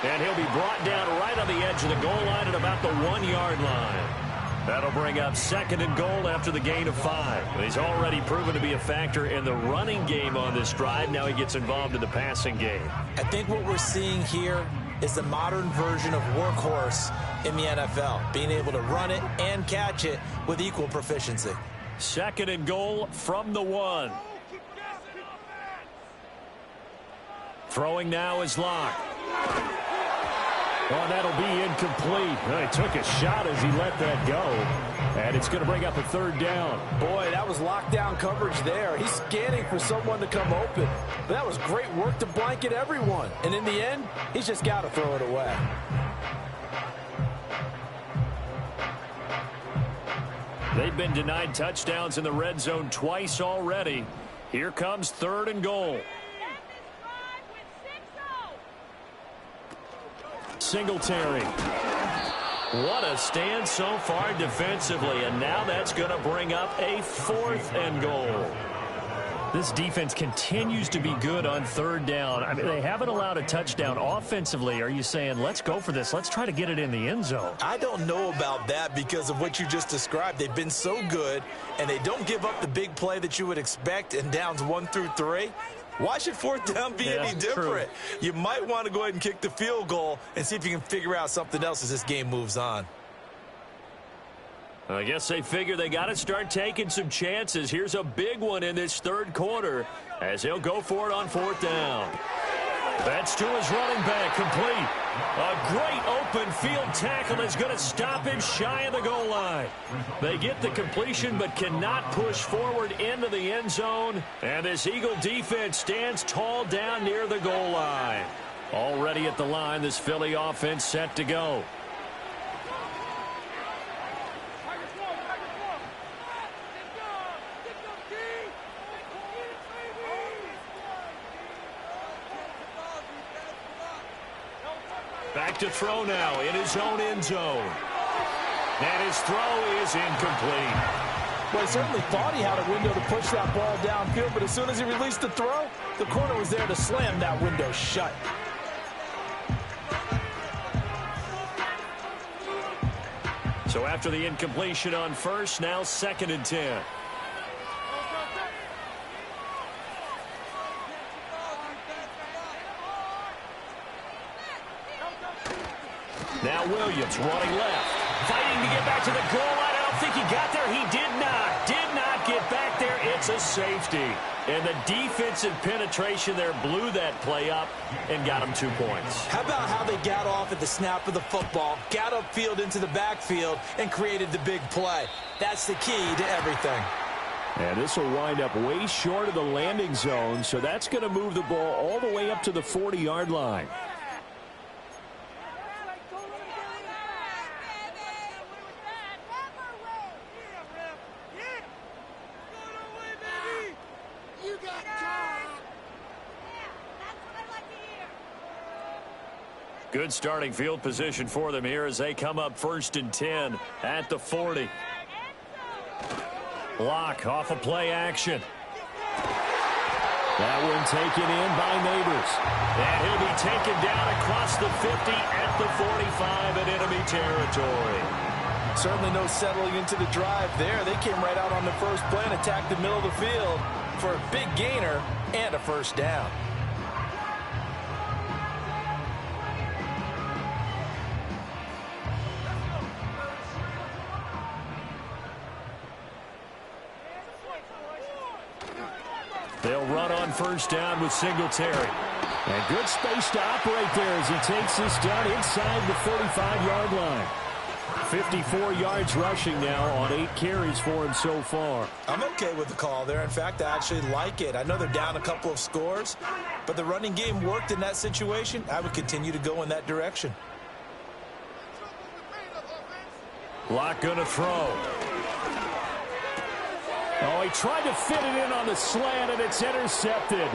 And he'll be brought down right on the edge of the goal line at about the 1-yard line. That'll bring up 2nd and goal after the gain of 5. He's already proven to be a factor in the running game on this drive. Now he gets involved in the passing game. I think what we're seeing here is the modern version of workhorse in the NFL, being able to run it and catch it with equal proficiency. 2nd and goal from the 1. Throwing now is Locke. Oh, that'll be incomplete. Well, he took a shot as he let that go. And it's going to bring up a 3rd down. Boy, that was lockdown coverage there. He's scanning for someone to come open. But that was great work to blanket everyone. And in the end, he's just got to throw it away. They've been denied touchdowns in the red zone twice already. Here comes 3rd and goal. Singletary. What a stand so far defensively, and now that's going to bring up a 4th and goal. This defense continues to be good on 3rd down. I mean, they haven't allowed a touchdown offensively. Are you saying, let's go for this? Let's try to get it in the end zone. I don't know about that because of what you just described. They've been so good, and they don't give up the big play that you would expect in downs 1 through 3. Why should 4th down be any different? True. You might want to go ahead and kick the field goal and see if you can figure out something else as this game moves on. I guess they figure they got to start taking some chances. Here's a big one in this 3rd quarter as he'll go for it on 4th down. That's to his running back, complete. A great open field tackle is going to stop him shy of the goal line. They get the completion but cannot push forward into the end zone. And this Eagle defense stands tall down near the goal line. Already at the line, this Philly offense set to go. Back to throw now in his own end zone. And his throw is incomplete. Well, he certainly thought he had a window to push that ball downfield, but as soon as he released the throw, the corner was there to slam that window shut. So after the incompletion on 1st, now 2nd and 10. Now Williams running left. Fighting to get back to the goal line. I don't think he got there. He did not. Did not get back there. It's a safety. And the defensive penetration there blew that play up and got him 2 points. How about how they got off at the snap of the football, got upfield into the backfield, and created the big play? That's the key to everything. And this will wind up way short of the landing zone, so that's going to move the ball all the way up to the 40-yard line. Good starting field position for them here as they come up 1st and 10 at the 40. Locke off of play action. That one taken in by Neighbors. And he'll be taken down across the 50 at the 45 in enemy territory. Certainly no settling into the drive there. They came right out on the first play and attacked the middle of the field for a big gainer and a 1st down. They'll run on 1st down with Singletary. And good space to operate there as he takes this down inside the 35-yard line. 54 yards rushing now on 8 carries for him so far. I'm okay with the call there. In fact, I actually like it. I know they're down a couple of scores, but the running game worked in that situation. I would continue to go in that direction. Locke going to throw. Oh, he tried to fit it in on the slant, and it's intercepted.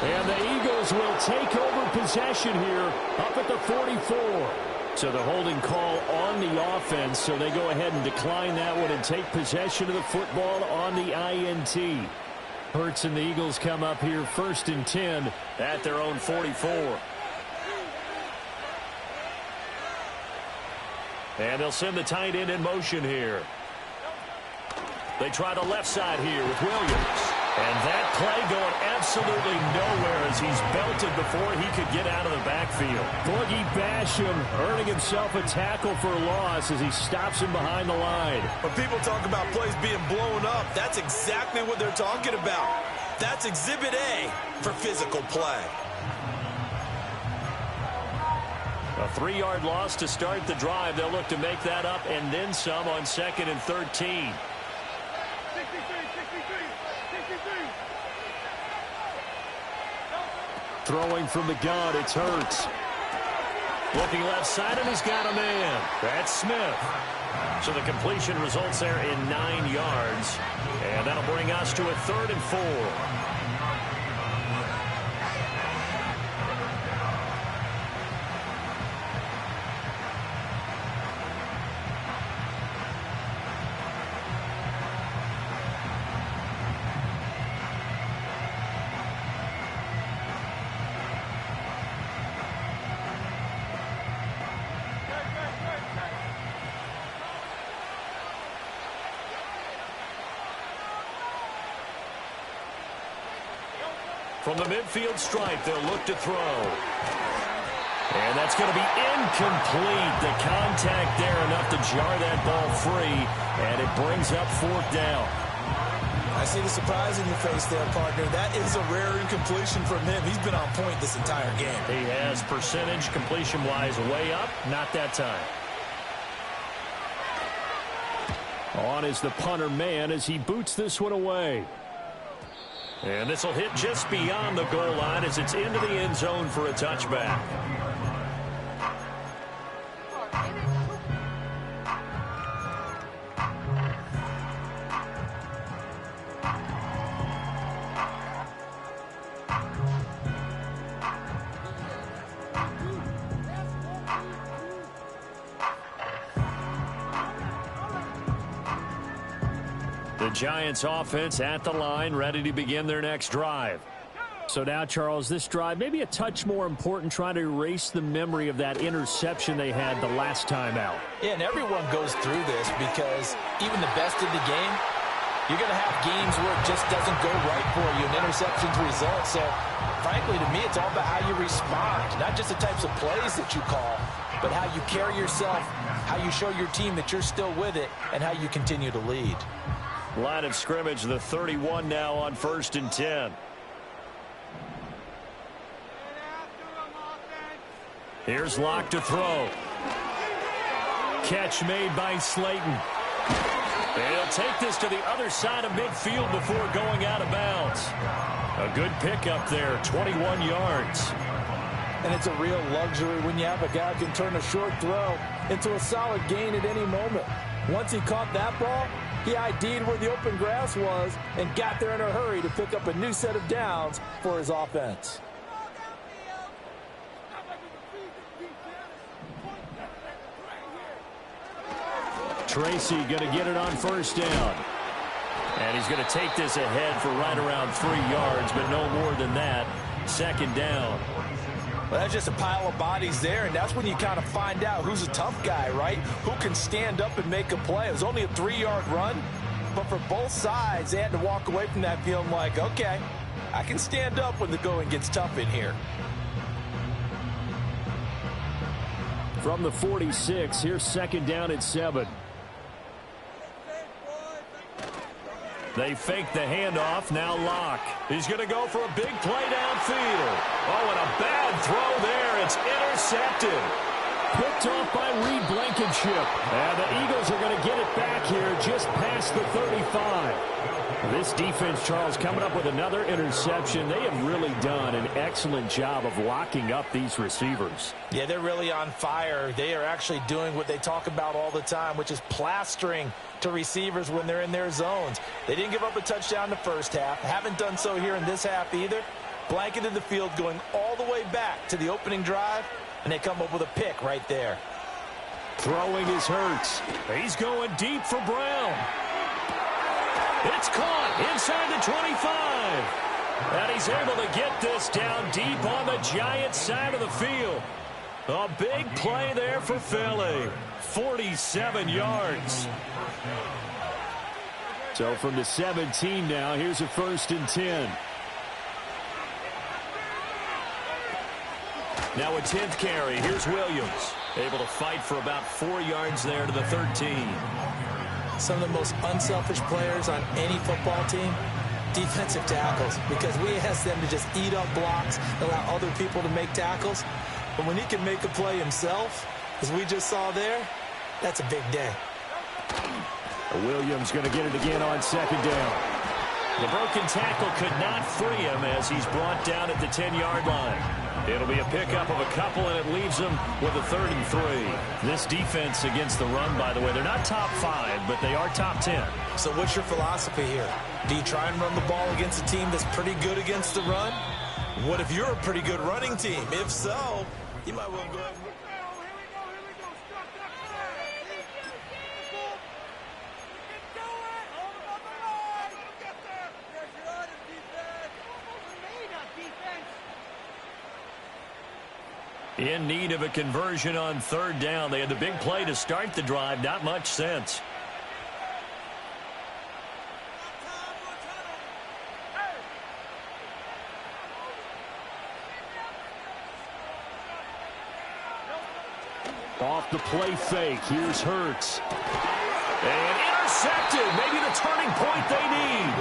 And the Eagles will take over possession here up at the 44. So the holding call on the offense, so they go ahead and decline that one and take possession of the football on the INT. Hurts and the Eagles come up here 1st and 10 at their own 44. And they'll send the tight end in motion here. They try the left side here with Williams. And that play going absolutely nowhere as he's belted before he could get out of the backfield. Boogie Basham earning himself a tackle for a loss as he stops him behind the line. When people talk about plays being blown up, that's exactly what they're talking about. That's Exhibit A for physical play. A 3-yard loss to start the drive. They'll look to make that up and then some on 2nd and 13. Throwing from the gun, it's Hurts. Looking left side, and he's got a man. That's Smith. So the completion results there in 9 yards. And that'll bring us to a 3rd and 4. From the midfield stripe, they'll look to throw. And that's going to be incomplete. The contact there enough to jar that ball free, and it brings up 4th down. I see the surprise in your face there, partner. That is a rare incompletion from him. He's been on point this entire game. He has percentage completion-wise way up. Not that time. On is the punter man as he boots this one away. And this will hit just beyond the goal line as it's into the end zone for a touchback. The Giants offense at the line, ready to begin their next drive. So now, Charles, this drive maybe a touch more important, trying to erase the memory of that interception they had the last time out. Yeah, and everyone goes through this because even the best in the game, you're going to have games where it just doesn't go right for you, and interceptions result. So, frankly, to me, it's all about how you respond, not just the types of plays that you call, but how you carry yourself, how you show your team that you're still with it, and how you continue to lead. Line of scrimmage, the 31 now on 1st and 10. Here's Locke to throw. Catch made by Slayton. They'll take this to the other side of midfield before going out of bounds. A good pickup there, 21 yards. And it's a real luxury when you have a guy who can turn a short throw into a solid gain at any moment. Once he caught that ball, he ID'd where the open grass was and got there in a hurry to pick up a new set of downs for his offense. Tracy going to get it on 1st down. And he's going to take this ahead for right around 3 yards, but no more than that. 2nd down. Well, that's just a pile of bodies there, and that's when you kind of find out who's a tough guy, right? Who can stand up and make a play. It was only a 3-yard run, but for both sides, they had to walk away from that feeling like, okay, I can stand up when the going gets tough in here. From the 46, here's 2nd down at 7. They fake the handoff. Now Locke. He's going to go for a big play downfield. Oh, and a bad throw there. It's intercepted. Picked off by Reed Blankenship. And the Eagles are going to get it back here just past the 35. This defense, Charles, coming up with another interception. They have really done an excellent job of locking up these receivers. Yeah, they're really on fire. They are actually doing what they talk about all the time, which is plastering to receivers when they're in their zones. They didn't give up a touchdown in the first half. Haven't done so here in this half either. Blanketed the field going all the way back to the opening drive, and they come up with a pick right there. Throwing is Hurts. He's going deep for Brown. It's caught inside the 25. And he's able to get this down deep on the Giants side of the field. A big play there for Philly. 47 yards. So from the 17 now, here's a 1st and 10. Now a 10th carry. Here's Williams. Able to fight for about 4 yards there to the 13. Some of the most unselfish players on any football team, defensive tackles, because we ask them to just eat up blocks, allow other people to make tackles. But when he can make a play himself, as we just saw there, that's a big day. Williams going to get it again on 2nd down. The broken tackle could not free him as he's brought down at the 10-yard line. It'll be a pickup of a couple, and it leaves them with a 3rd and 3. This defense against the run, by the way, they're not top 5, but they are top 10. So what's your philosophy here? Do you try and run the ball against a team that's pretty good against the run? What if you're a pretty good running team? If so, you might want to go ahead and... In need of a conversion on 3rd down. They had the big play to start the drive. Not much sense. Off the play fake. Here's Hurts. And intercepted. Maybe the turning point they need.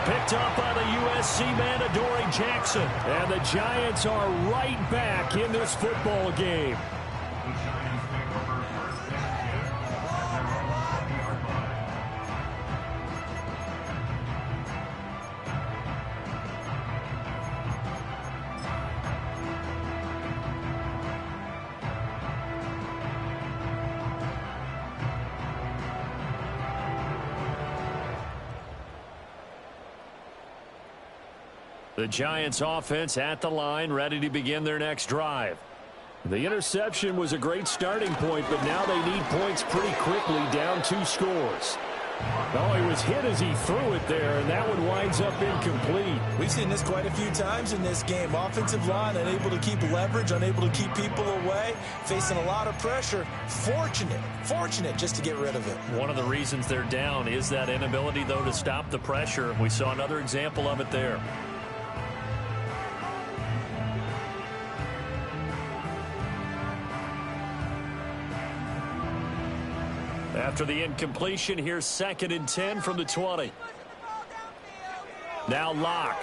Picked up by the USC man, Adoree Jackson. And the Giants are right back in this football game. The Giants offense at the line, ready to begin their next drive. The interception was a great starting point, but now they need points pretty quickly, down 2 scores. Oh, he was hit as he threw it there, and that one winds up incomplete. We've seen this quite a few times in this game. Offensive line unable to keep leverage, unable to keep people away, facing a lot of pressure. Fortunate just to get rid of it. One of the reasons they're down is that inability, though, to stop the pressure. We saw another example of it there. After the incompletion, here's 2nd and 10 from the 20. Now Locke.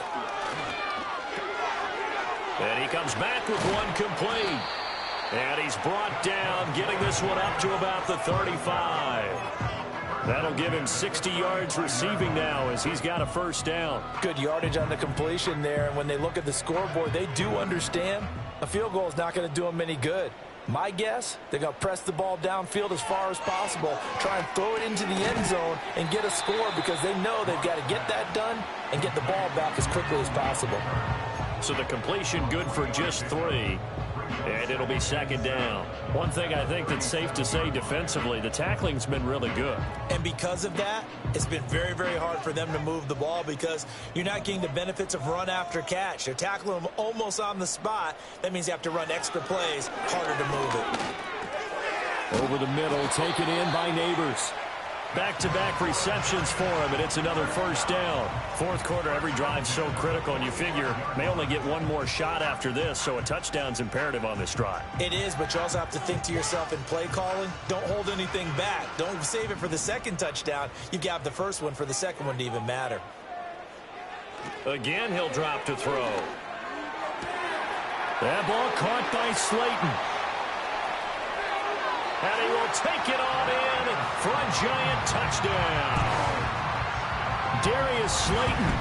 And he comes back with one complete. And he's brought down, getting this one up to about the 35. That'll give him 60 yards receiving now as he's got a 1st down. Good yardage on the completion there. And when they look at the scoreboard, they do understand a field goal is not going to do them any good. My guess, they're going to press the ball downfield as far as possible, try and throw it into the end zone and get a score because they know they've got to get that done and get the ball back as quickly as possible. So the completion good for just 3. And it'll be 2nd down. One thing I think that's safe to say defensively, the tackling's been really good. And because of that, it's been very, very hard for them to move the ball because you're not getting the benefits of run after catch. They're tackling them almost on the spot. That means you have to run extra plays, harder to move it. Over the middle, taken in by Neighbors. Back-to-back receptions for him, and it's another first down. Fourth quarter, every drive's so critical, and you figure may only get one more shot after this, so a touchdown's imperative on this drive. It is, but you also have to think to yourself in play calling, don't hold anything back. Don't save it for the second touchdown. You've got the first one for the second one to even matter. Again, he'll drop to throw. That ball caught by Slayton. And he will take it on in for a Giant touchdown. Darius Slayton,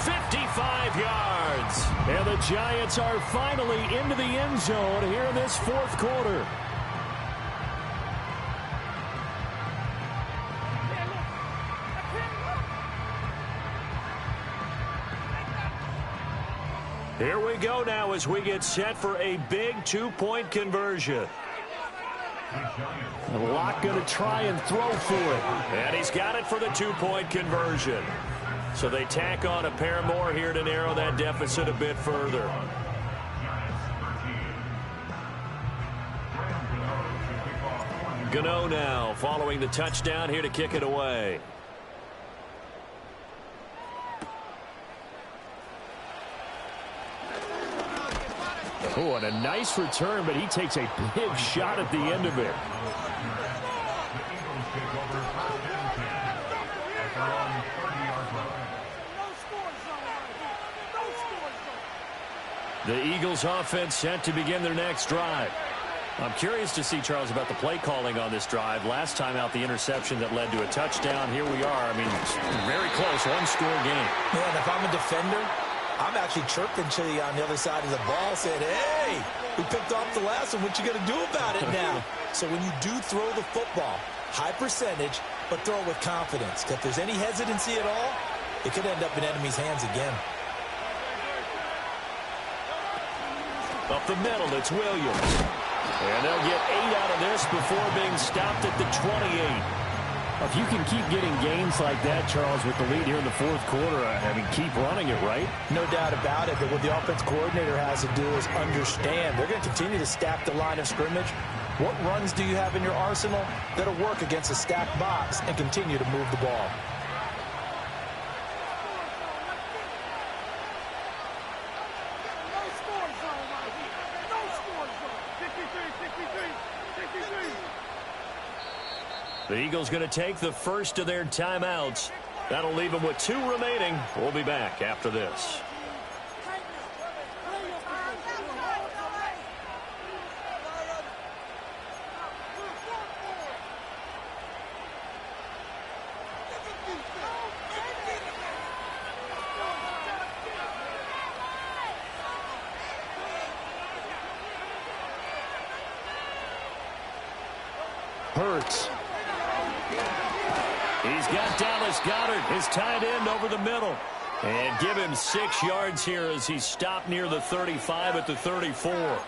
55 yards. And the Giants are finally into the end zone here in this fourth quarter. Here we go now as we get set for a big two-point conversion. Locke going to try and throw for it. And he's got it for the two-point conversion. So they tack on a pair more here to narrow that deficit a bit further. Gano now following the touchdown here to kick it away. Oh, and a nice return, but he takes a big shot at the end of it. The Eagles offense set to begin their next drive. I'm curious to see, Charles, about the play calling on this drive. Last time out, the interception that led to a touchdown. Here we are. I mean, very close, one-score game. Man, if I'm a defender, I'm actually chirping to you on the other side of the ball saying, hey, we picked off the last one. What you going to do about it now? So when you do throw the football, high percentage, but throw it with confidence. If there's any hesitancy at all, it could end up in enemy's hands again. Up the middle, it's Williams. And they'll get 8 out of this before being stopped at the 28. If you can keep getting gains like that, Charles, with the lead here in the fourth quarter, I mean, keep running it, right? No doubt about it, but what the offense coordinator has to do is understand. They're going to continue to stack the line of scrimmage. What runs do you have in your arsenal that'll work against a stacked box and continue to move the ball? The Eagles going to take the first of their timeouts. That'll leave them with 2 remaining. We'll be back after this. Hurts. He's got Dallas Goedert, his tight end, over the middle. And give him 6 yards here as he stopped near the 35 at the 34.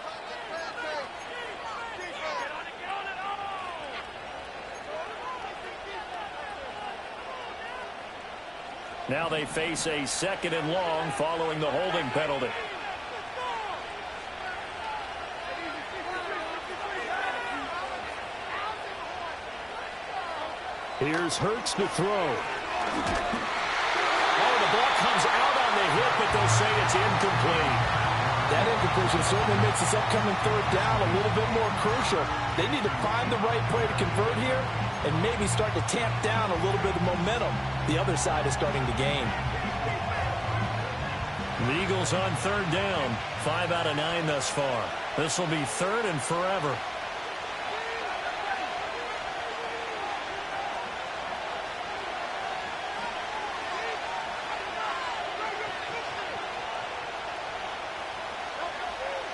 Now they face a 2nd and long following the holding penalty. Here's Hurts to throw. Oh, the ball comes out on the hit, but they'll say it's incomplete. That incompletion certainly makes this upcoming 3rd down a little bit more crucial. They need to find the right play to convert here and maybe start to tamp down a little bit of momentum. The other side is starting to gain. The Eagles on 3rd down, 5 out of 9 thus far. This will be 3rd and forever.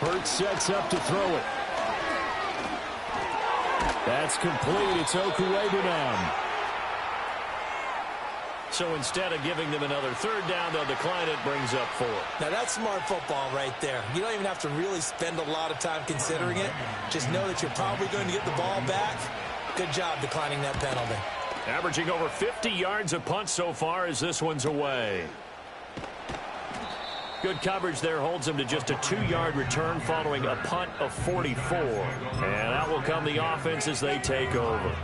Hurts sets up to throw it. That's complete. It's Okuegbunam. So instead of giving them another 3rd down, they'll decline it, brings up 4. Now that's smart football right there. You don't even have to really spend a lot of time considering it. Just know that you're probably going to get the ball back. Good job declining that penalty. Averaging over 50 yards a punt so far as this one's away. Good coverage there holds him to just a 2-yard return following a punt of 44. And out will come the offense as they take over.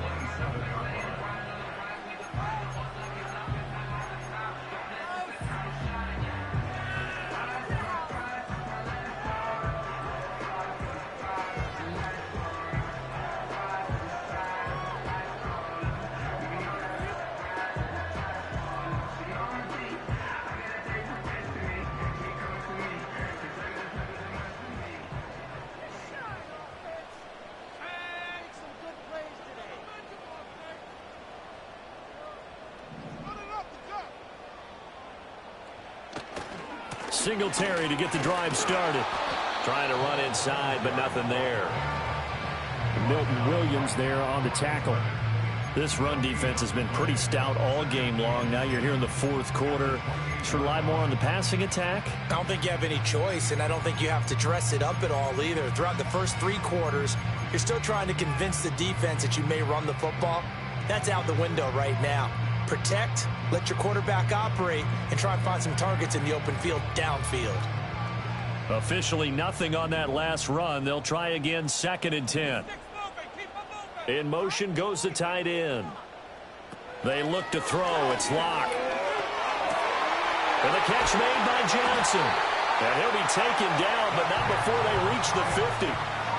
Singletary to get the drive started. Trying to run inside, but nothing there. Milton Williams there on the tackle. This run defense has been pretty stout all game long. Now you're here in the fourth quarter. Just rely more on the passing attack. I don't think you have any choice, and I don't think you have to dress it up at all either. Throughout the first 3 quarters, you're still trying to convince the defense that you may run the football. That's out the window right now. Protect, let your quarterback operate, and try and find some targets in the open field downfield. Officially nothing on that last run. They'll try again, 2nd and 10. In motion goes the tight end. They look to throw. It's Locke. And the catch made by Johnson. And he'll be taken down, but not before they reach the 50.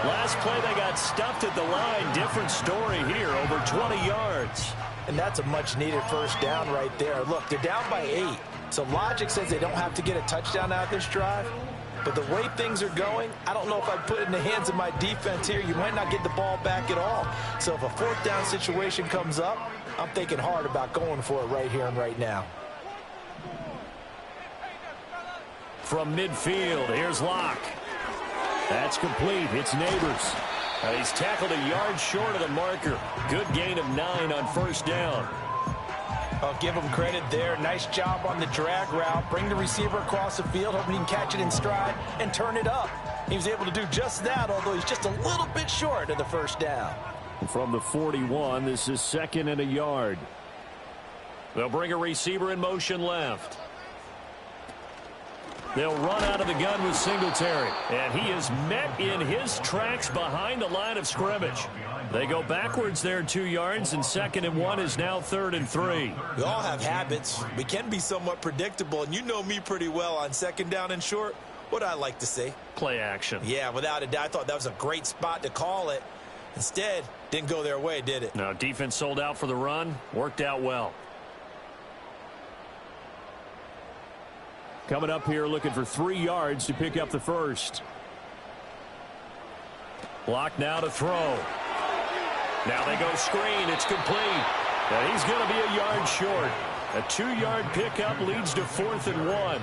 Last play, they got stuffed at the line. Different story here, over 20 yards. And that's a much-needed first down right there. Look, they're down by 8. So logic says they don't have to get a touchdown out of this drive. But the way things are going, I don't know if I'd put it in the hands of my defense here. You might not get the ball back at all. So if a 4th down situation comes up, I'm thinking hard about going for it right here and right now. From midfield, here's Locke. That's complete. It's Neighbors. He's tackled a yard short of the marker. Good gain of 9 on first down. I'll give him credit there. Nice job on the drag route. Bring the receiver across the field, hoping he can catch it in stride and turn it up. He was able to do just that, although he's just a little bit short of the first down. From the 41, this is 2nd and a yard. They'll bring a receiver in motion left. They'll run out of the gun with Singletary. And he is met in his tracks behind the line of scrimmage. They go backwards there 2 yards, and 2nd and 1 is now 3rd and 3. We all have habits. We can be somewhat predictable, and you know me pretty well on 2nd down and short. What I like to say? Play action. Yeah, without a doubt. I thought that was a great spot to call it. Instead, didn't go their way, did it? No, defense sold out for the run. Worked out well. Coming up here looking for 3 yards to pick up the first. Block now to throw. Now they go screen. It's complete. And he's going to be a yard short. A 2-yard pickup leads to 4th and 1.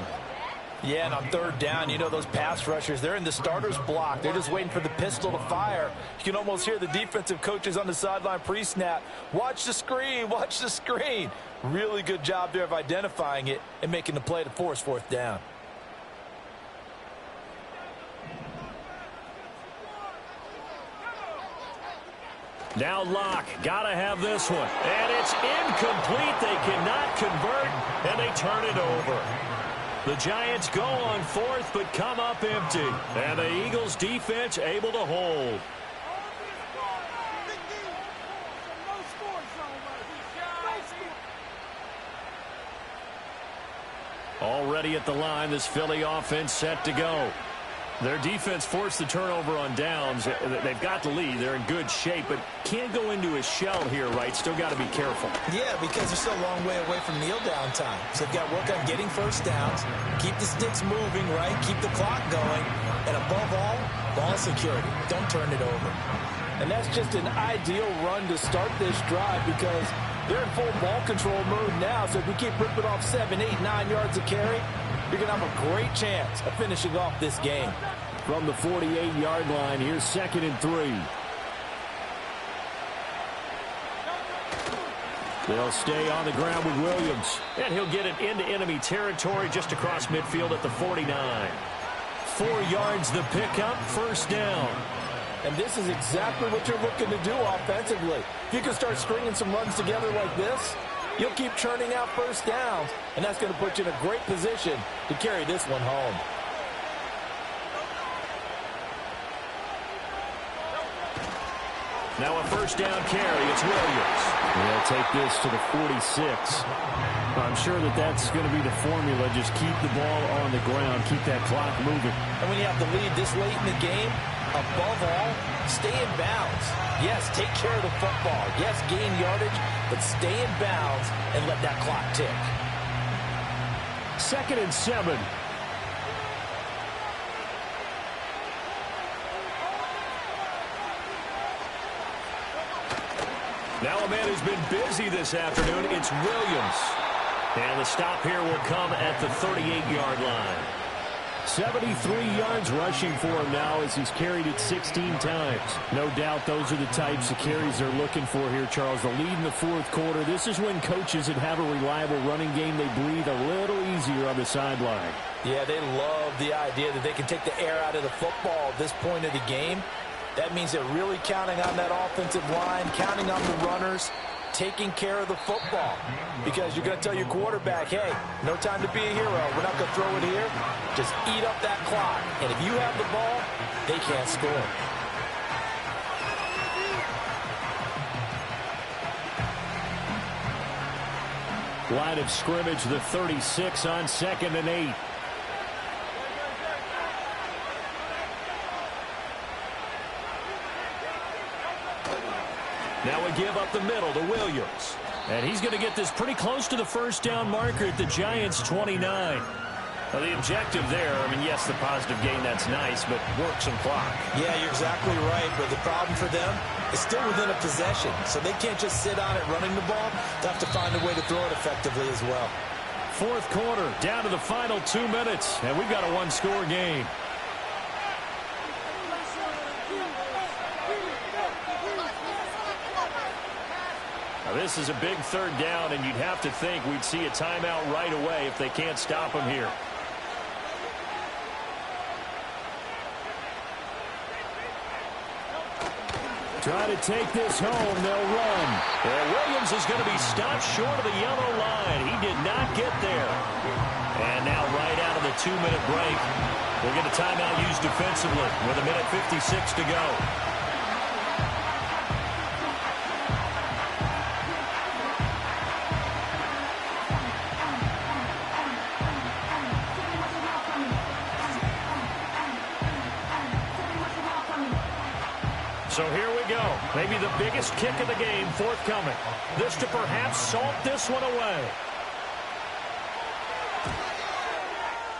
Yeah, and on 3rd down, you know those pass rushers, they're in the starter's block. They're just waiting for the pistol to fire. You can almost hear the defensive coaches on the sideline pre-snap. Watch the screen, watch the screen. Really good job there of identifying it and making the play to force 4th down. Now Locke, gotta have this one. And it's incomplete. They cannot convert, and they turn it over. The Giants go on 4th, but come up empty. And the Eagles defense able to hold. Already at the line, this Philly offense set to go. Their defense forced the turnover on downs. They've got the lead. They're in good shape, but can't go into a shell here, right? Still got to be careful. Yeah, because they're still a long way away from kneel down time. So they've got to work on getting first downs, keep the sticks moving, right? Keep the clock going. And above all, ball security. Don't turn it over. And that's just an ideal run to start this drive because they're in full ball control mode now. So if we keep ripping off 7, 8, 9 yards of carry, you're going to have a great chance of finishing off this game. From the 48-yard line, here's 2nd and 3. They'll stay on the ground with Williams. And he'll get it into enemy territory just across midfield at the 49. 4 yards the pickup, first down. And this is exactly what you're looking to do offensively. If you can start stringing some runs together like this, you'll keep churning out first downs, and that's going to put you in a great position to carry this one home. Now a first down carry. It's Williams. They'll take this to the 46. I'm sure that's going to be the formula. Just keep the ball on the ground. Keep that clock moving. And when you have the lead this late in the game, above all, stay in bounds. Yes, take care of the football. Yes, gain yardage, but stay in bounds and let that clock tick. 2nd and 7. Now a man who's been busy this afternoon, it's Williams. And the stop here will come at the 38-yard line. 73 yards rushing for him now as he's carried it 16 times. No doubt those are the types of carries they're looking for here, Charles. The lead in the fourth quarter. This is when coaches that have a reliable running game, they breathe a little easier on the sideline. Yeah, they love the idea that they can take the air out of the football at this point of the game. That means they're really counting on that offensive line, counting on the runners, taking care of the football. Because you're going to tell your quarterback, hey, no time to be a hero. We're not going to throw it here. Just eat up that clock. And if you have the ball, they can't score. Line of scrimmage, the 36 on 2nd and 8. Now we give up the middle to Williams. And he's going to get this pretty close to the first down marker at the Giants' 29. Well, the objective there, I mean, yes, the positive gain, that's nice, but work some clock. Yeah, you're exactly right, but the problem for them is still within a possession, so they can't just sit on it running the ball. They have to find a way to throw it effectively as well. Fourth quarter, down to the final 2 minutes, and we've got a one-score game. Now, this is a big third down, and you'd have to think we'd see a timeout right away if they can't stop him here. Try to take this home. They'll run. Well, Williams is going to be stopped short of the yellow line. He did not get there. And now right out of the 2-minute break, we'll get a timeout used defensively with 1:56 to go. So here we go. Maybe the biggest kick of the game forthcoming. This to perhaps salt this one away.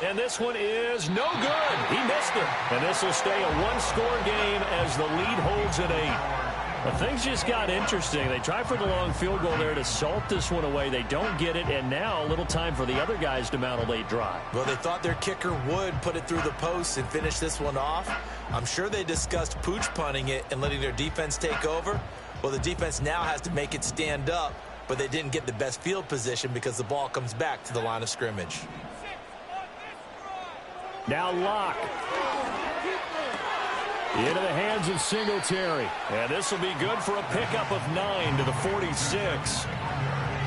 And this one is no good. He missed it. And this will stay a one-score game as the lead holds at 8. Well, things just got interesting. They try for the long field goal there to salt this one away. They don't get it, and now a little time for the other guys to mount a late drive. Well, they thought their kicker would put it through the post and finish this one off. I'm sure they discussed pooch punting it and letting their defense take over. Well, the defense now has to make it stand up, but they didn't get the best field position because the ball comes back to the line of scrimmage. Now Locke. Into the hands of Singletary. And this will be good for a pickup of 9 to the 46.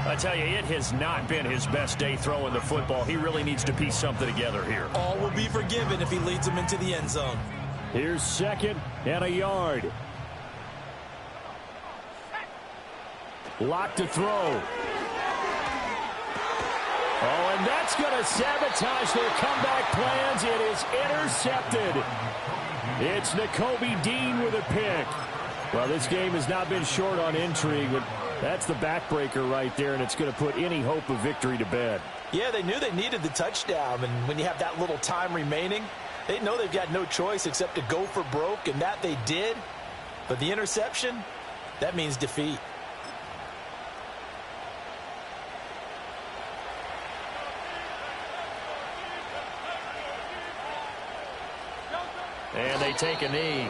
I tell you, it has not been his best day throwing the football. He really needs to piece something together here. All will be forgiven if he leads them into the end zone. Here's 2nd and a yard. Locke to throw. Oh, and that's going to sabotage their comeback plans. It is intercepted. It's Nakobe Dean with a pick. Well, this game has not been short on intrigue, but that's the backbreaker right there, and it's going to put any hope of victory to bed. Yeah, they knew they needed the touchdown, and when you have that little time remaining, they know they've got no choice except to go for broke, and that they did. But the interception, that means defeat. And they take a knee.